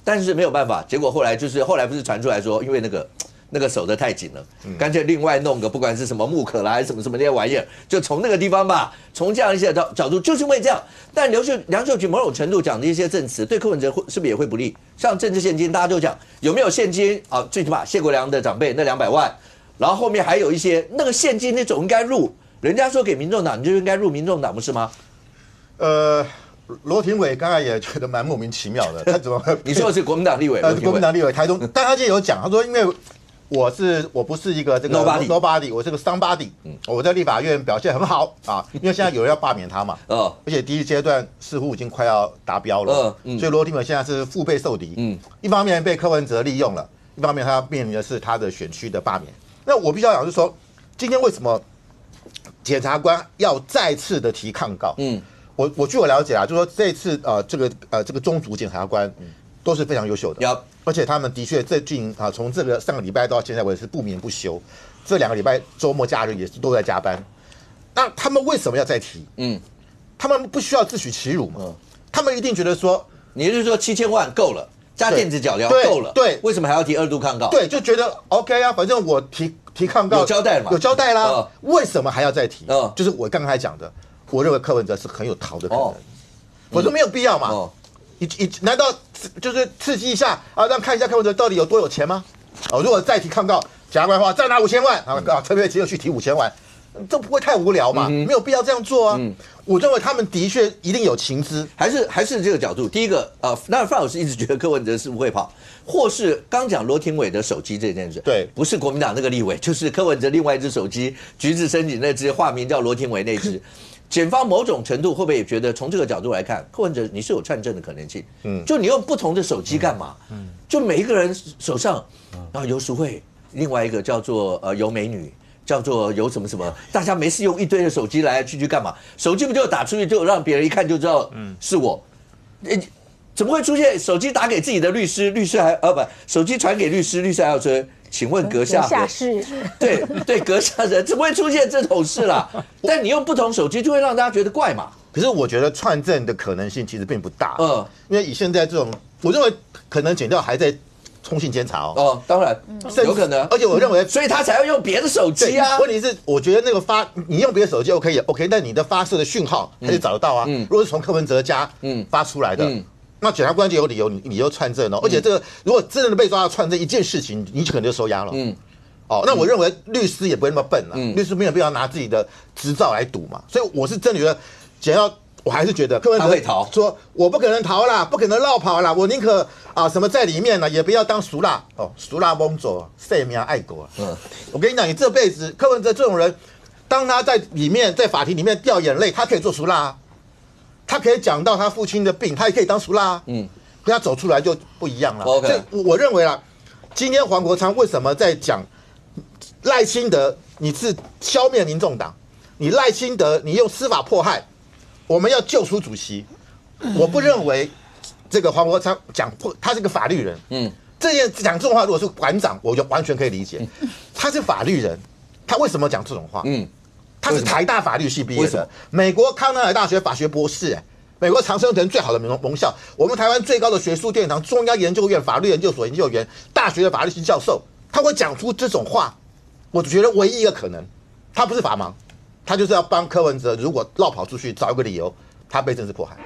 但是没有办法，结果后来不是传出来说，因为那个守得太紧了，干脆另外弄个不管是什么木可啦还是什么那些玩意儿，就从那个地方吧，从这样一些角度，就是因为这样。但梁秀菊某种程度讲的一些证词，对柯文哲是不是也会不利？像政治现金，大家就讲有没有现金啊？最起码谢国良的长辈那200万，然后后面还有一些那个现金那种应该入，人家说给民众党，你就应该入民众党，不是吗？罗廷伟刚才也觉得蛮莫名其妙的，他怎么？你说的是国民党立委？国民党立委台中，但他今天有讲，他说因为我不是一个这个 nobody， 我是个 somebody，我在立法院表现很好啊，因为现在有人要罢免他嘛，而且第一阶段似乎已经快要达标了，所以罗廷伟现在是腹背受敌，一方面被柯文哲利用了，一方面他面临的是他的选区的罢免。那我必须要讲，就是说今天为什么检察官要再次的提抗告？我据我了解啊，就是说这次这个中组检察官都是非常优秀的，而且他们的确最近从这个上个礼拜到现在为止是不眠不休，这2个礼拜周末假日也是都在加班。那他们为什么要再提？他们不需要自取其辱吗？他们一定觉得说，你是说7000万够了，加电子脚镣够了，对，为什么还要提2度抗告？对，就觉得 OK 啊，反正我提抗告有交代嘛，有交代啦，为什么还要再提？就是我刚才讲的。我认为柯文哲是很有逃的可能，我说没有必要嘛。难道就是刺激一下啊，让看一下柯文哲到底有多有钱吗？如果再提抗告，检察官的话再拿5000万啊，特别只有去提5000万，这不会太无聊嘛？没有必要这样做啊。我认为他们的确一定有情资，还是这个角度。第一个那范老师一直觉得柯文哲是不会跑，或是刚讲罗廷伟的手机这件事，对，不是国民党那个立委，就是柯文哲另外一只手机，橘子申请那只，化名叫罗廷伟那只。检方某种程度会不会也觉得，从这个角度来看，柯文哲你是有串证的可能性？就你用不同的手机干嘛？就每一个人手上，然后游淑慧，另外一个叫做游美女，叫做游什么什么，大家没事用一堆的手机来去干嘛？手机不就打出去就让别人一看就知道是我？怎么会出现手机打给自己的律师，律师还手机传给律师，律师还要说，请问阁下是？对，阁下人怎么会出现这种事啦？但你用不同手机就会让大家觉得怪嘛。可是我觉得串证的可能性其实并不大，因为以现在这种，我认为可能检调还在通信监察当然有可能，而且我认为，所以他才要用别的手机啊。问题是，我觉得那个你用别的手机 OK，但你的发射的讯号还是找得到啊。如果是从柯文哲家发出来的。那检察官就有理由，你就串证而且这个如果真的被抓到串证一件事情，你可能就收押了。那我认为律师也不会那么笨啊，律师没有必要拿自己的执照来赌嘛。所以我是真的觉得，只要我还是觉得柯文哲他会逃，说我不可能逃啦，不可能绕跑啦，我宁可什么在里面呢，也不要当俗辣哦，俗辣蒙走，生命爱国。我跟你讲，你这辈子柯文哲这种人，当他在里面在法庭里面掉眼泪，他可以做俗辣啊，他可以讲到他父亲的病，他也可以当俗辣啊。可他走出来就不一样了。所以我认为啦，今天黄国昌为什么在讲赖清德，你是消灭民众党，你赖清德你用司法迫害。我们要救出主席，我不认为这个黄国昌讲他是个法律人，这件讲这种话，如果是馆长，我就完全可以理解。他是法律人，他为什么讲这种话？他是台大法律系毕业的，美国康奈尔大学法学博士，美国常春藤最好的盟校，我们台湾最高的学术殿堂中央研究院法律研究所研究员，大学的法律系教授，他会讲出这种话，我觉得唯一一个可能，他不是法盲。他就是要帮柯文哲，如果绕跑出去，找一个理由，他被政治迫害，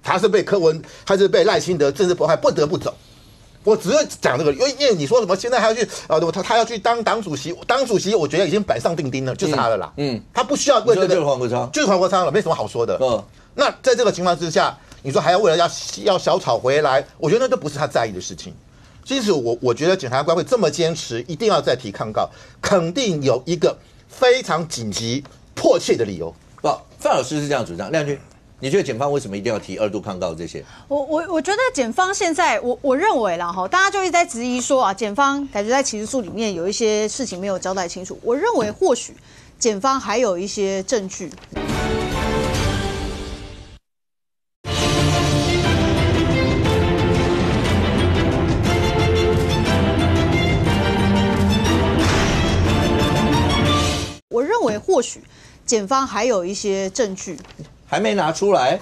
他是被赖清德政治迫害，不得不走。我只是讲这个，因为你说什么现在还要去他要去当党主席，我觉得已经板上钉钉了，就是他了啦。他不需要为这个，就是黄国昌，就是黄国昌了，没什么好说的。那在这个情况之下，你说还要为了要小草回来，我觉得那都不是他在意的事情。其实我觉得检察官会这么坚持，一定要再提抗告，肯定有一个非常紧急。迫切的理由，范老师是这样主张。亮君，你觉得检方为什么一定要提2度抗告这些？我觉得检方现在，我认为啦哈，大家就一直在质疑说检方感觉在起诉书里面有一些事情没有交代清楚。我认为或许检方还有一些证据。我认为或许检方还有一些证据还没拿出来，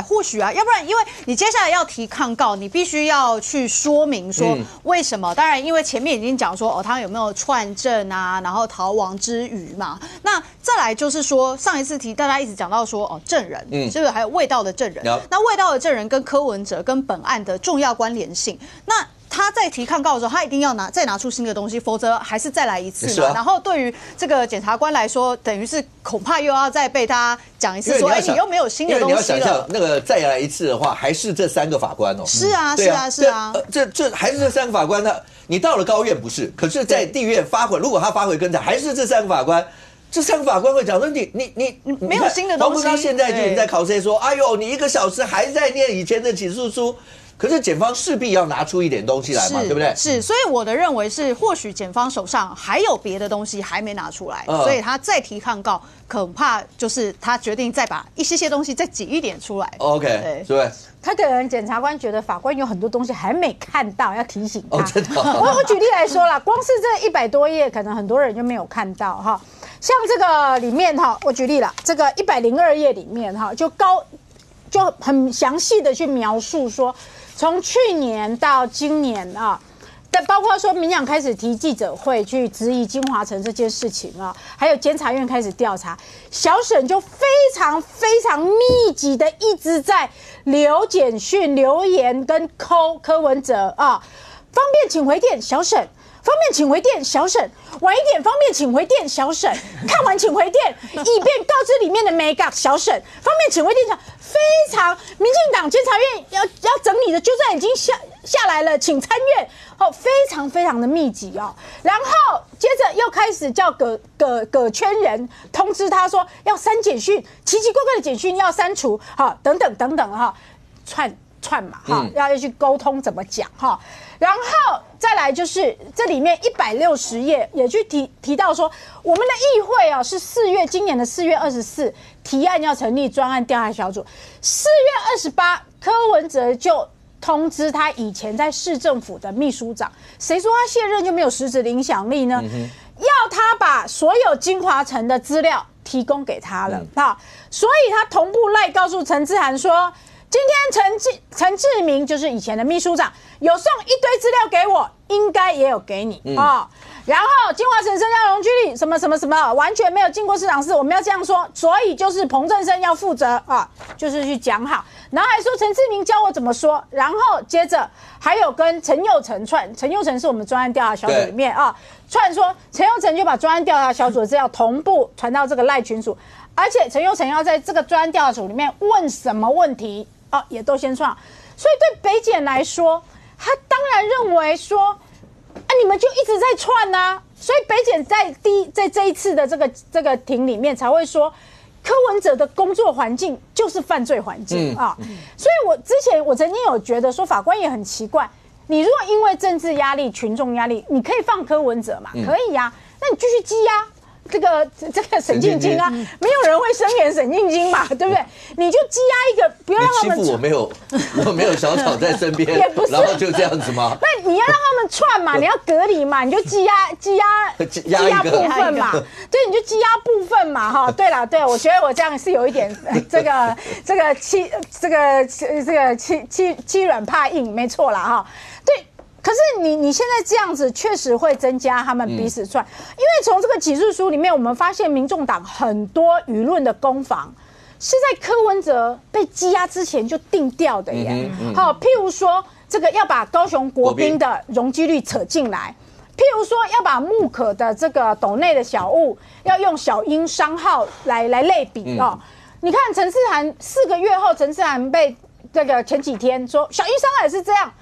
或许啊，要不然因为你接下来要提抗告，你必须要去说明说为什么。当然，因为前面已经讲说他有没有串证啊，然后逃亡之余嘛。那再来就是说，上一次提大家一直讲到说证人，是不是还有味道的证人？那味道的证人跟柯文哲跟本案的重要关联性，那。他在提抗告的时候，他一定要再拿出新的东西，否则还是再来一次嘛。然后对于这个检察官来说，等于是恐怕又要再被他讲一次，说你又没有新的东西了。因为你要想象那个再来一次的话，还是这3个法官哦。是啊，这还是这3个法官呢？你到了高院不是，可是在地院发回，如果他发回更改，还是这3个法官。这3个法官会讲说你没有新的东西。黄国昌现在就已经在考试说，哎呦，你1个小时还在念以前的起诉书。可是检方势必要拿出一点东西来嘛，对不对？是，所以我的认为是，或许检方手上还有别的东西还没拿出来，所以他再提抗告，恐怕就是他决定再把一些东西再挤一点出来。OK， 对。他可能检察官觉得法官有很多东西还没看到，要提醒他。真的。我举例来说啦，光是这100多页，可能很多人就没有看到哈。像这个里面哈，我举例了，这个102页里面哈，就很详细的去描述说。从去年到今年啊，包括说民党开始提记者会去质疑金华城这件事情啊，还有监察院开始调查，小沈就非常密集的一直在留简讯、留言跟抠柯文哲啊，方便请回电小沈。方便请回电小沈，晚一点方便请回电小沈，看完请回电，以便告知里面的美感小沈，方便请回电小，非常民进党监察院要整理的，就算已经下来了，请参阅非常的密集哦。然后接着又开始叫葛圈人通知他说要删简讯，奇奇怪怪的简讯要删除，等等串嘛，要去沟通怎么讲哈。然后再来就是这里面160页也去提到说，我们的议会是今年的4月24提案要成立专案调查小组，4月28柯文哲就通知他以前在市政府的秘书长，谁说他卸任就没有实质的影响力呢？要他把所有金华城的资料提供给他了，所以他同步赖告诉陈志涵说。今天陈志明就是以前的秘书长，有送一堆资料给我，应该也有给你啊。然后金华城增加容积率什么什么什么，完全没有经过市场室，我们要这样说，所以就是彭正生要负责啊，就是去讲好。然后还说陈志明教我怎么说，然后接着还有跟陈佑成串，陈佑成是我们专案调查小组里面啊，串说陈佑成就把专案调查小组的资料同步传到这个赖群组，而且陈佑成要在这个专案调查组里面问什么问题啊，也都先串。所以对北检来说，他当然认为说。你们就一直在串啊，所以北检在这一次的这个庭里面才会说，柯文哲的工作环境就是犯罪环境啊。所以我之前曾经有觉得说，法官也很奇怪，你如果因为政治压力、群众压力，你可以放柯文哲嘛？可以呀，那你继续羁押。这个沈静晶啊，没有人会声援沈静晶嘛，对不对？你就羁押一个，不要让他们。欺负我没有小草在身边，也不是，然后就这样子吗？那你要让他们串嘛，你要隔离嘛，你就羁押部分嘛，对，你就羁押部分嘛，哈。对了，对，我觉得我这样是有一点欺软怕硬，没错啦，哈，对。可是你现在这样子确实会增加他们彼此串，因为从这个起诉书里面，我们发现民众党很多舆论的攻防是在柯文哲被羁押之前就定调的耶。好，譬如说这个要把高雄国宾的容积率扯进来，譬如说要把木可的这个斗内的小物要用小英商号来类比哦。你看陈世涵4个月后，陈世涵被这个前几天说小英商号也是这样，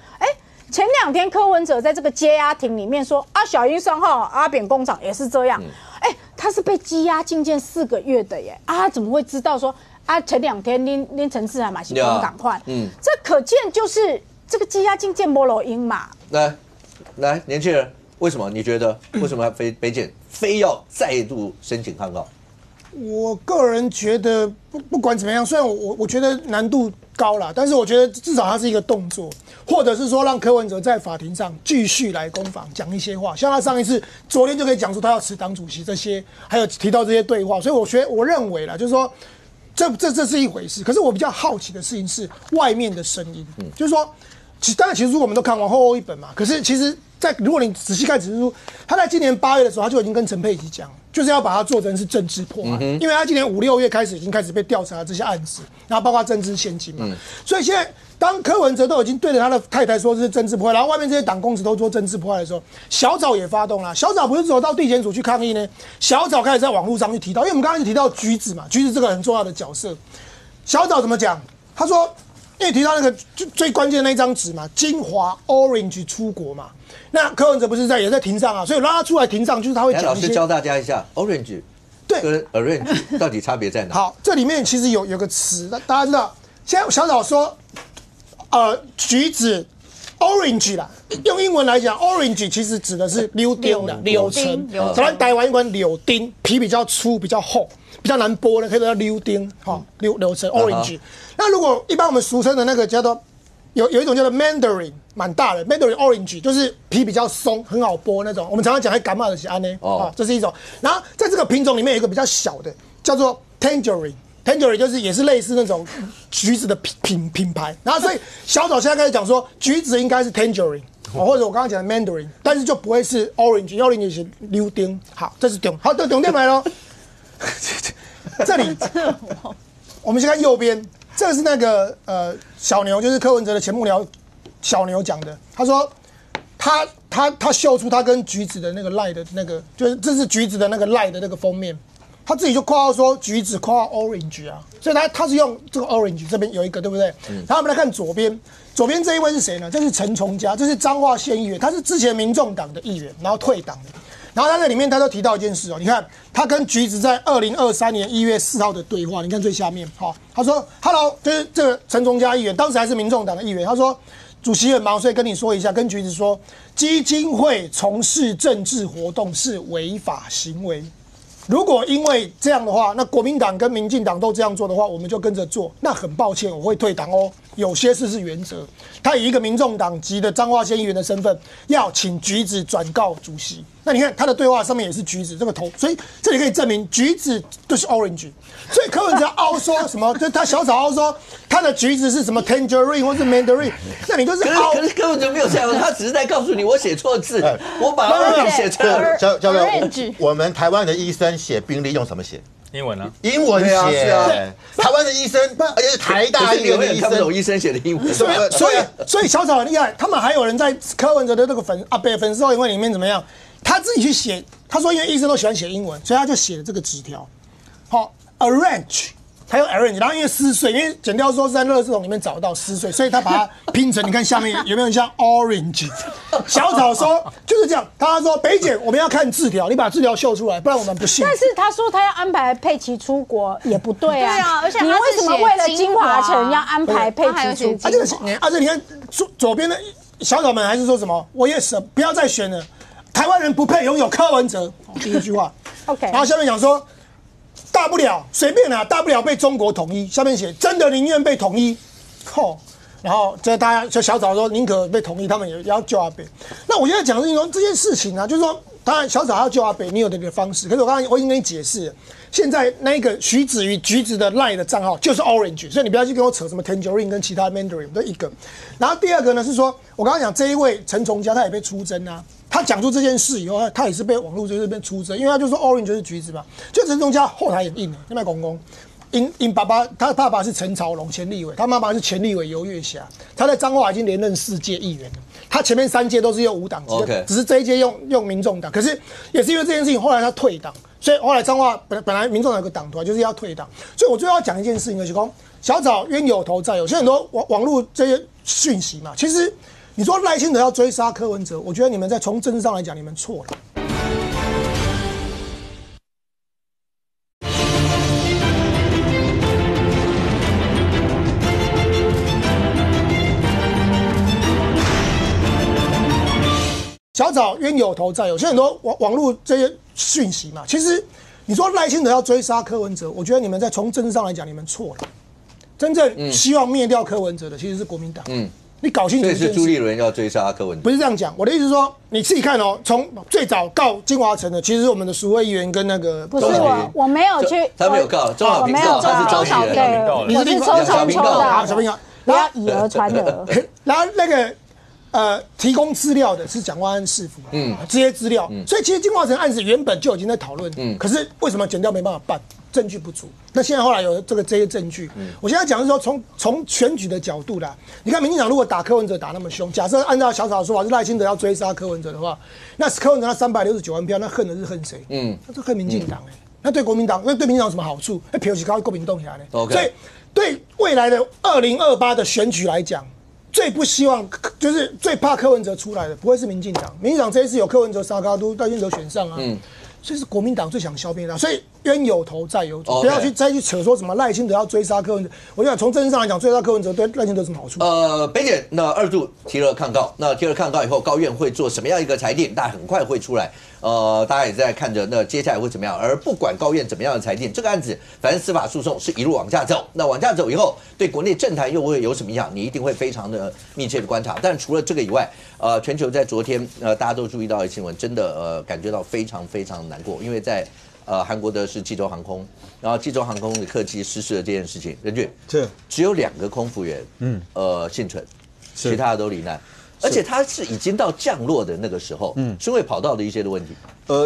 前2天柯文哲在这个接押庭里面说啊，小英商号阿扁工厂也是这样，他是被羁押禁见4个月的耶，他怎么会知道说啊前2天拎陈志涵嘛是公赶快，这可见就是这个羁押禁见没路用嘛。来，年轻人，为什么你觉得为什么北检非要再度申请抗告？我个人觉得不管怎么样，虽然我觉得难度高啦，但是我觉得至少它是一个动作，或者是说让柯文哲在法庭上继续来攻防，讲一些话，像他上一次昨天就可以讲出他要辞党主席这些，还有提到这些对话，所以我认为啦，就是说这是一回事。可是我比较好奇的事情是外面的声音，就是说，当然其实如果我们都看完厚一本嘛，可是其实如果你仔细看指示书，他在今年8月的时候他就已经跟陈佩琪讲，就是要把它做成是政治迫害，因为他今年5、6月已经开始被调查这些案子，然后包括政治献金嘛，所以现在当柯文哲都已经对着他的太太说这是政治迫害，然后外面这些党公子都做政治迫害的时候，小枣也发动了。小枣不是走到地检署去抗议呢，小枣开始在网络上去提到，因为我们刚刚提到橘子嘛，橘子这个很重要的角色，小枣怎么讲？他说，因为提到那个最关键的那张纸嘛，金华 Orange 出国嘛。那柯文哲不是也在庭上啊，所以让他出来庭上，就是他会讲一些。老师教大家一下 ，orange 对跟 orange 到底差别在哪？好，这里面其实有个词，大家知道，现在小枣说，橘子 orange 啦，用英文来讲 ，orange 其实指的是柳丁的柳橙，咱台湾一款柳丁，皮比较粗，比较厚，比较难剥的，可以叫柳丁，好，柳橙 orange。那如果一般我们俗称的那个叫做有一种叫做 mandarin。蛮大的 Mandarin Orange 就是皮比较松，很好剥那种。我们常常讲在感冒的是安呢，这是一种。然后在这个品种里面有一个比较小的，叫做 Tangerine 就是也是类似那种橘子的品牌。然后所以小枣现在开始讲说，橘子应该是 Tangerine，或者我刚刚讲的 Mandarin， 但是就不会是 Orange 是柳丁。好，这是重点来咯。这里我们先看右边，这是那个小牛，就是柯文哲的前幕僚。小牛讲的，他说他秀出他跟橘子的那个赖的那个，就是这是橘子的那个赖的那个封面，他自己就括号说橘子括号 orange 啊，所以他是用这个 orange 这边有一个对不对？然后我们来看左边这一位是谁呢？这是陈崇嘉，这是彰化县议员，他是之前民众党的议员，然后退党的。然后他在里面他都提到一件事哦，你看他跟橘子在2023年1月4号的对话，你看最下面，好，他说 Hello， 就是这个陈崇嘉议员，当时还是民众党的议员，他说。主席很忙，所以跟你说一下，跟橘子说，基金会从事政治活动是违法行为。如果因为这样的话，那国民党跟民进党都这样做的话，我们就跟着做。那很抱歉，我会退党哦。有些事是原则。他以一个民众党籍的彰化县议员的身份，要请橘子转告主席。那你看他的对话上面也是橘子这个头，所以这里可以证明橘子就是 orange。所以柯文哲凹说什么？就他小草凹说他的橘子是什么 tangerine 或是 mandarin， 那你就是凹。可是柯文哲没有这样，他只是在告诉你我写错字，我把 orange 写错了。教练，我们台湾的医生写病历用什么写？英文啊，英文写。台湾的医生，而且是台大医院的医看不懂生，医生写的英文。所以小草很厉害，他们还有人在柯文哲的那个粉丝后援会里面怎么样？他自己去写，他说因为医生都喜欢写英文，所以他就写了这个纸条。好 ，arrange， 他用 arrange， 然后因为撕碎，因为剪掉说是在垃圾桶里面找到撕碎，所以他把它拼成，你看下面有没有像 orange？ 小草说就是这样，他说北检我们要看字条，你把字条秀出来，不然我们不信。但是他说他要安排佩奇出国也不对啊，对啊，而且你为什么为了金华城要安排佩奇出国？而且你看左边的小草们还是说什么？我也是不要再选了。台湾人不配拥有柯文哲，第一句话。OK， 然后下面讲说，大不了随便啦，大不了被中国统一。下面写真的宁愿被统一，然后这大家就小草说宁可被统一，他们也要救阿北。那我现在讲的是说这件事情啊，就是说，当然小草要救阿北，你有的方式。可是我已经跟你解释了，现在那个徐子瑜橘子的 LINE 的账号就是 Orange， 所以你不要去跟我扯什么 Tangerine 跟其他 Mandarin 都一个。然后第二个呢是说，我刚刚讲这一位陈崇嘉他也被出征啊。他讲出这件事以后，他也是被网络就是被出征，因为他就说 Orange 就是橘子嘛。就陈崇嘉后台很硬的，那边公公，因爸爸他爸爸是陈朝龙前立委，他妈妈是前立委游月霞，他在彰化已经连任4届议员了。他前面3届都是用无党籍，只是这一届用民众党。可是也是因为这件事情，后来他退党，所以后来彰化本来民众党有个党团就是要退党，所以我最后要讲一件事情，就是说小草冤有头债有，现在很多网络这些讯息嘛，其实。你说赖清德要追杀柯文哲，我觉得你们在从政治上来讲，你们错了。小草冤有头债有，现在很多网络这些讯息嘛，其实你说赖清德要追杀柯文哲，我觉得你们在从政治上来讲，你们错了。真正希望灭掉柯文哲的其实是国民党。你搞清楚这件事。所以是朱立伦要追杀柯文哲，不是这样讲。我的意思是说，你自己看哦，从最早告金华城的，其实是我们的苏慧议员跟那个不是我没有去，他没有告，周小平告，他是周小平，你是抽签抽的，小朋友不要以讹传讹。然后那个提供资料的是蒋万安市府，这些资料，所以其实金华城案子原本就已经在讨论，可是为什么检调没办法办？证据不足，那现在后来有这些证据，我现在讲的是说从选举的角度啦，你看民进党如果打柯文哲打那么凶，假设按照小草的说法是赖清德要追杀柯文哲的话，那柯文哲他369万票，那恨的是恨谁？那是恨民进党那对国民党，那对民进党有什么好处？那票是靠国民党起来的，所以对未来的2028的选举来讲，最不希望就是最怕柯文哲出来的，不会是民进党，民进党这一次有柯文哲、沙卡都赖清德选上啊。所以是国民党最想消灭他，所以冤有头债有主，不要再去扯说什么赖清德要追杀柯文哲。我想从政治上来讲，追杀柯文哲对赖清德有什么好处？北检那2度提了抗告，那提了抗告以后，高院会做什么样一个裁定？大家很快会出来。大家也在看着，那接下来会怎么样？而不管高院怎么样的裁定，这个案子反正司法诉讼是一路往下走。那往下走以后，对国内政坛又会有什么影响？你一定会非常的密切的观察。但除了这个以外，全球在昨天大家都注意到的新闻，真的感觉到非常非常难过，因为在韩国的是济州航空，然后济州航空的客机失事了这件事情，任俊只有2个空服员幸存，其他的都罹难。而且它是已经到降落的那个时候，顺位跑道的一些的问题。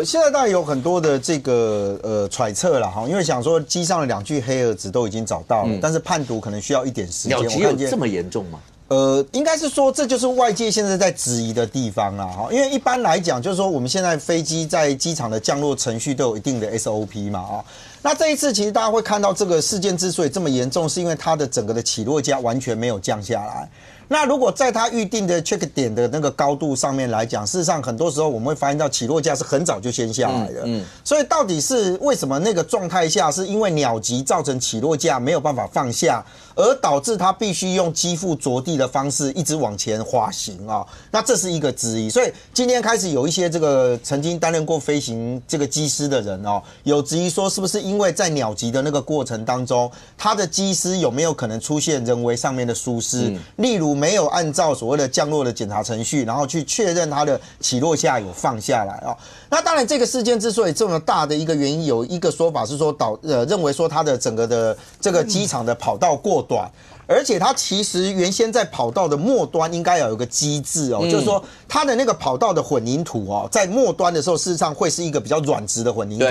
现在当然有很多的这个揣测了哈，因为想说机上的2具黑盒子都已经找到了，但是判读可能需要一点时间。鸟击有这么严重吗？应该是说这就是外界现在在质疑的地方啦哈，因为一般来讲就是说我们现在飞机在机场的降落程序都有一定的 SOP 嘛啊。那这一次其实大家会看到这个事件之所以这么严重，是因为它的整个的起落架完全没有降下来。那如果在它预定的 check 点的那个高度上面来讲，事实上很多时候我们会发现到起落架是很早就先下来的。所以到底是为什么那个状态下，是因为鸟击造成起落架没有办法放下，而导致它必须用机腹着地的方式一直往前滑行啊？那这是一个质疑。所以今天开始有一些这个曾经担任过飞行这个机师的人哦，有质疑说是不是因因为在鸟击的那个过程当中，它的机师有没有可能出现人为上面的疏失？例如没有按照所谓的降落的检查程序，然后去确认它的起落架有放下来啊。那当然，这个事件之所以这么大的一个原因，有一个说法是说认为说它的整个的这个机场的跑道过短。而且它其实原先在跑道的末端应该有一个机制哦，就是说它的那个跑道的混凝土哦，在末端的时候，事实上会是一个比较软质的混凝土。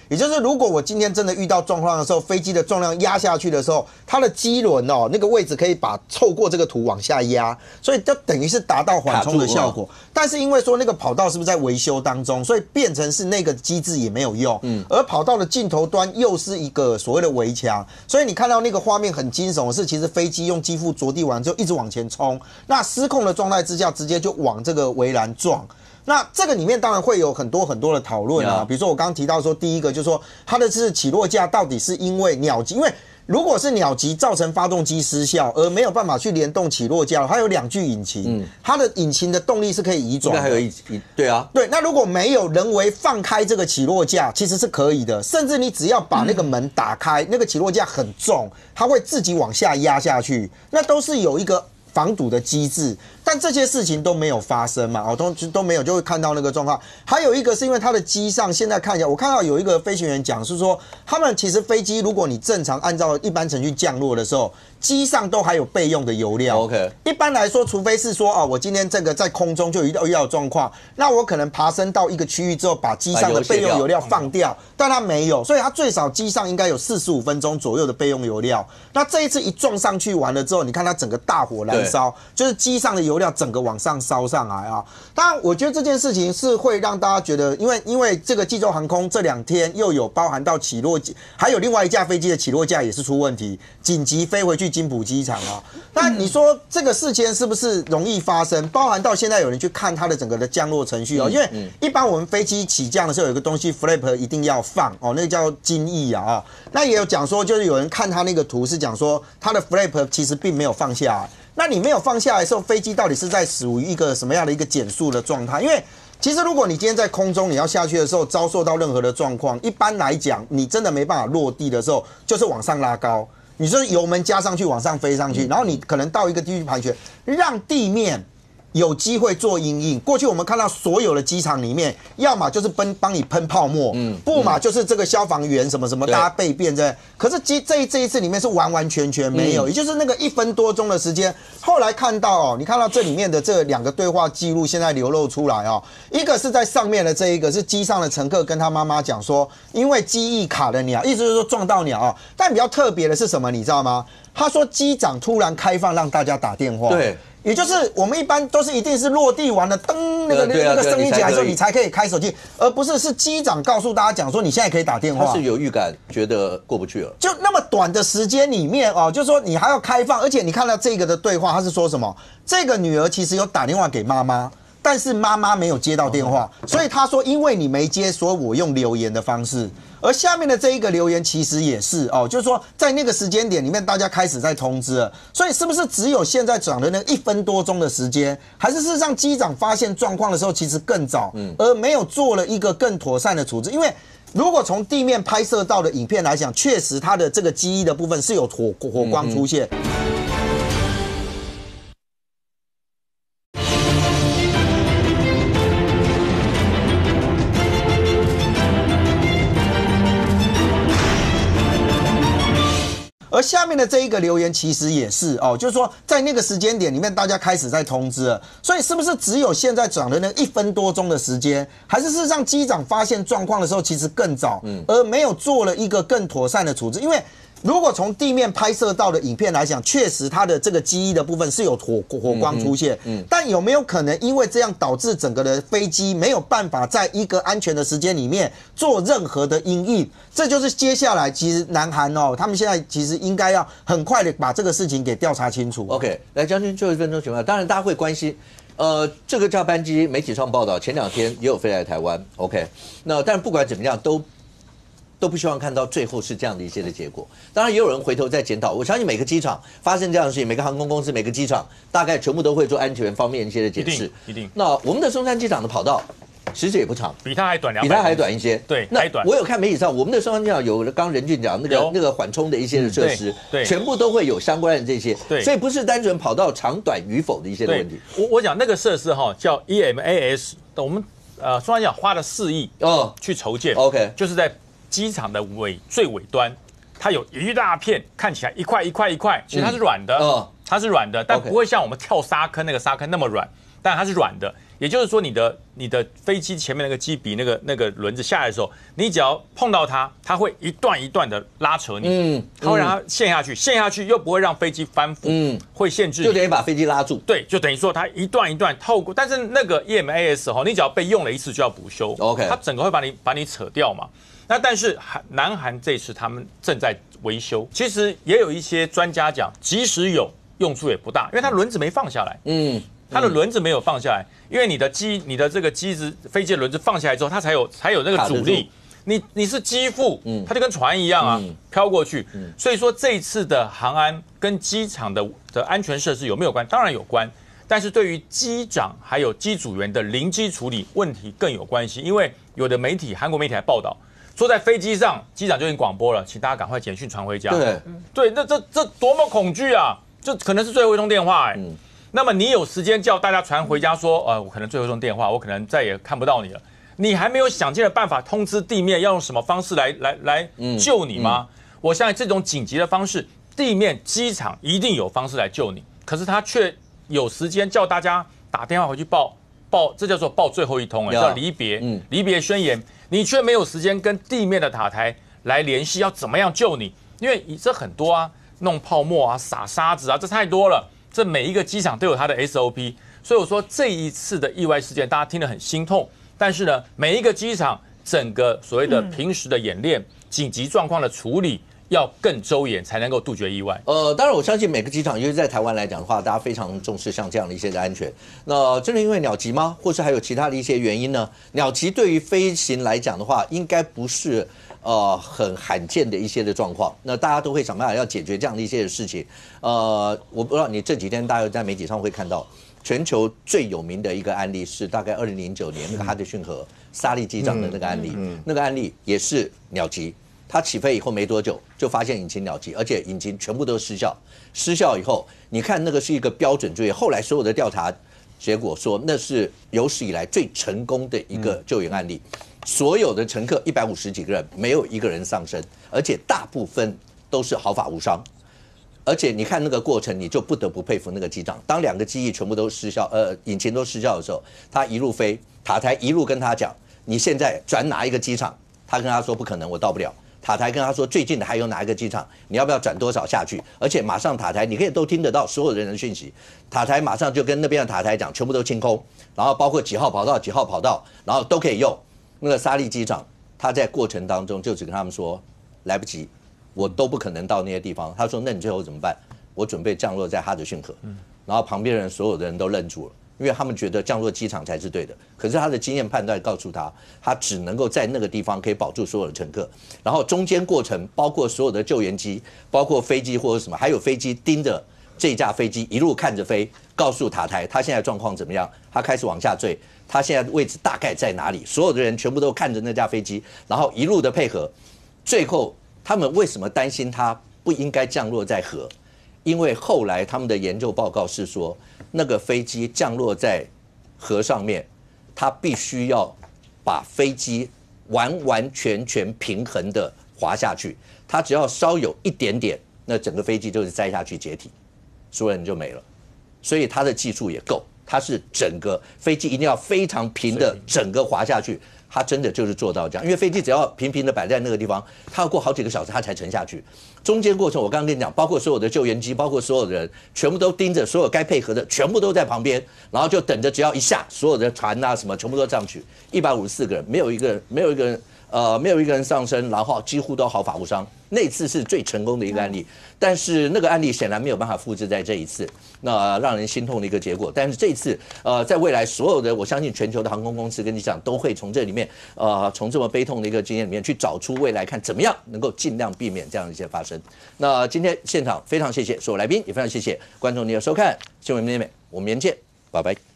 也就是如果我今天真的遇到状况的时候，飞机的重量压下去的时候，它的机轮哦那个位置可以透过这个土往下压，所以就等于是达到缓冲的效果。但是因为说那个跑道是不是在维修当中，所以变成是那个机制也没有用。而跑道的尽头端又是一个所谓的围墙，所以你看到那个画面很惊悚的是，其实飞机用机腹着地完之后一直往前冲，那失控的状态之下，直接就往这个围栏撞。那这个里面当然会有很多的讨论啊，比如说我刚刚提到说，第一个就是说它的是起落架到底是因为鸟击，因为如果是鸟击造成发动机失效而没有办法去联动起落架，它有2具引擎，它的引擎的动力是可以移转的，应该还有对啊，对。那如果没有人为放开这个起落架，其实是可以的，甚至你只要把那个门打开，那个起落架很重，它会自己往下压下去，那都是有一个防堵的机制。但这些事情都没有发生嘛，都没有，就会看到那个状况。还有一个是因为它的机上现在看起来，我看到有一个飞行员讲是说，他们其实飞机如果你正常按照一般程序降落的时候，机上都还有备用的油料。OK， 一般来说，除非是说我今天这个在空中就遇到状况，那我可能爬升到一个区域之后，把机上的备用油料放掉，但它没有，所以它最少机上应该有45分钟左右的备用油料。那这一次一撞上去完了之后，你看它整个大火燃烧，就是机上的油料整个往上烧上来啊！当然，我觉得这件事情是会让大家觉得，因为这个济州航空这2天又有包含到起落，还有另外一架飞机的起落架也是出问题，紧急飞回去金浦机场啊。那你说这个事件是不是容易发生？包含到现在有人去看它的整个的降落程序哦，因为一般我们飞机起降的时候有一个东西 flap 一定要放哦，那个叫襟翼啊。那也有讲说，就是有人看他那个图是讲说，它的 flap 其实并没有放下来。那你没有放下来的时候，飞机到底是在属于一个什么样的一个减速的状态？因为其实如果你今天在空中你要下去的时候遭受到任何的状况，一般来讲你真的没办法落地的时候，就是往上拉高，你就是油门加上去往上飞上去，然后你可能到一个地区盘旋，让地面有机会做因应。过去我们看到所有的机场里面，要么就是帮你喷泡沫，不嘛就是这个消防员什么什么，大家备便这。可是这一次里面是完全没有，也就是那个1分多钟的时间。后来看到你看到这里面的这2个对话记录现在流露出来一个是在上面的这一个是机上的乘客跟他妈妈讲说，因为机翼卡了鸟，意思就是说撞到鸟但比较特别的是什么，你知道吗？他说机长突然开放让大家打电话，对。也就是我们一般都是一定是落地完了，噔那个声音起来之后，你才可以开手机，而不是机长告诉大家讲说你现在可以打电话。他是有预感，觉得过不去了。就那么短的时间里面就是说你还要开放，而且你看到这个的对话，他是说什么？这个女儿其实有打电话给妈妈，但是妈妈没有接到电话，所以他说因为你没接，所以我用留言的方式。而下面的这一个留言其实也是就是说在那个时间点里面，大家开始在通知了，所以是不是只有现在讲的那1分多钟的时间，还是事实上机长发现状况的时候其实更早，而没有做了一个更妥善的处置？因为如果从地面拍摄到的影片来讲，确实它的这个机翼的部分是有火光出现。而下面的这一个留言其实也是就是说在那个时间点里面，大家开始在通知了，所以是不是只有现在讲的那1分多钟的时间，还是事实上机长发现状况的时候其实更早，而没有做了一个更妥善的处置？因为如果从地面拍摄到的影片来讲，确实它的这个机翼的部分是有火光出现，但有没有可能因为这样导致整个的飞机没有办法在一个安全的时间里面做任何的因应？这就是接下来其实南韩他们现在其实应该要很快的把这个事情给调查清楚。OK， 来将军最后1分钟情况，当然大家会关心。这个架班机媒体上报道，前2天也有飞来台湾。OK， 那但不管怎么样都不希望看到最后是这样的一些的结果。当然也有人回头再检讨，我相信每个机场发生这样的事情，每个航空公司、每个机场大概全部都会做安全方面一些的解释。一定。那我们的松山机场的跑道其实也不长，比它还短200，比它还短一些。对，那还短。我有看媒体上，我们的双方讲有刚刚任俊讲那个缓冲的一些的设施，对，全部都会有相关的这些，对，所以不是单纯跑道长短与否的一些的问题。我讲那个设施哈叫 EMAS， 我们双方讲花了4亿去筹建 ，OK， 就是在机场的最尾端，它有一大片看起来一块一块一块，其实它是软的，它是软的，但不会像我们跳沙坑那个沙坑那么软，但它是软的。也就是说，你的飞机前面那个机鼻那个轮子下来的时候，你只要碰到它，它会一段一段的拉扯你，它会让它陷下去，陷下去又不会让飞机翻覆，会限制你，就等于把飞机拉住。对，就等于说它一段一段透过，但是那个 EMAS 哈，你只要被用了一次就要补修 ，OK， 它整个会把你扯掉嘛。那但是南韩这次他们正在维修，其实也有一些专家讲，即使有用处也不大，因为它轮子没放下来，它的轮子没有放下来，因为你的这个机子飞机的轮子放下来之后，它才有那个阻力。你是机腹，它就跟船一样啊，飘过去。所以说这一次的航安跟机场的安全设施有没有关？当然有关，但是对于机长还有机组员的临机处理问题更有关系，因为有的韩国媒体还报道说，在飞机上机长就已经广播了，请大家赶快简讯传回家。对，那这多么恐惧啊！这可能是最后一通电话那么你有时间叫大家传回家说，我可能最后一通电话，我可能再也看不到你了。你还没有想尽的办法通知地面要用什么方式来救你吗？我相信这种紧急的方式，地面机场一定有方式来救你，可是他却有时间叫大家打电话回去报，这叫做报最后一通叫离别宣言，你却没有时间跟地面的塔台来联系，要怎么样救你？因为这很多啊，弄泡沫啊，撒沙子啊，这太多了。这每一个机场都有它的 SOP， 所以我说这一次的意外事件，大家听得很心痛。但是呢，每一个机场整个所谓的平时的演练、紧急状况的处理要更周延，才能够杜绝意外。当然我相信每个机场，尤其在台湾来讲的话，大家非常重视像这样的一些的安全。那真的因为鸟击吗？或是还有其他的一些原因呢？鸟击对于飞行来讲的话，应该不是很罕见的一些的状况。那大家都会想办法要解决这样的一些的事情。我不知道你这几天大家在媒体上会看到。全球最有名的一个案例是大概2009年那个哈德逊河沙利机长的那个案例，那个案例也是鸟击，它起飞以后没多久就发现引擎鸟击，而且引擎全部都失效。失效以后，你看那个是一个标准作业，后来所有的调查结果说那是有史以来最成功的一个救援案例，所有的乘客150几个人没有一个人丧生，而且大部分都是毫发无伤。而且你看那个过程，你就不得不佩服那个机长。当2个机翼全部都失效，引擎都失效的时候，他一路飞，塔台一路跟他讲，你现在转哪一个机场？他跟他说不可能，我到不了。塔台跟他说最近的还有哪一个机场？你要不要转多少下去？而且马上塔台你可以都听得到所有人的讯息，塔台马上就跟那边的塔台讲，全部都清空，然后包括几号跑道几号跑道，然后都可以用。那个沙利机长他在过程当中就只跟他们说，来不及。我都不可能到那些地方。他说：“那你最后怎么办？”我准备降落在哈德逊河。然后旁边人所有的人都愣住了，因为他们觉得降落机场才是对的。可是他的经验判断告诉他，他只能够在那个地方可以保住所有的乘客。然后中间过程，包括所有的救援机，包括飞机或者什么，还有飞机盯着这架飞机一路看着飞，告诉塔台他现在状况怎么样，他开始往下坠，他现在位置大概在哪里？所有的人全部都看着那架飞机，然后一路的配合，最后。他们为什么担心它不应该降落在河？因为后来他们的研究报告是说，那个飞机降落在河上面，它必须要把飞机完完全全平衡的滑下去。它只要稍有一点点，那整个飞机就是栽下去解体，所有人就没了。所以它的技术也够，它是整个飞机一定要非常平的整个滑下去。他真的就是做到这样，因为飞机只要平平的摆在那个地方，它要过好几个小时它才沉下去。中间过程我刚刚跟你讲，包括所有的救援机，包括所有的人，全部都盯着，所有该配合的全部都在旁边，然后就等着只要一下，所有的船啊什么全部都上去。154个人，没有一个人上升，然后几乎都毫发无伤。那次是最成功的一个案例，但是那个案例显然没有办法复制在这一次，那让人心痛的一个结果。但是这一次，在未来所有的我相信全球的航空公司跟机长都会从这里面，从这么悲痛的一个经验里面去找出未来看怎么样能够尽量避免这样的一些发生。那今天现场非常谢谢所有来宾，也非常谢谢观众您的收看新闻妹妹，我们明天见，拜拜。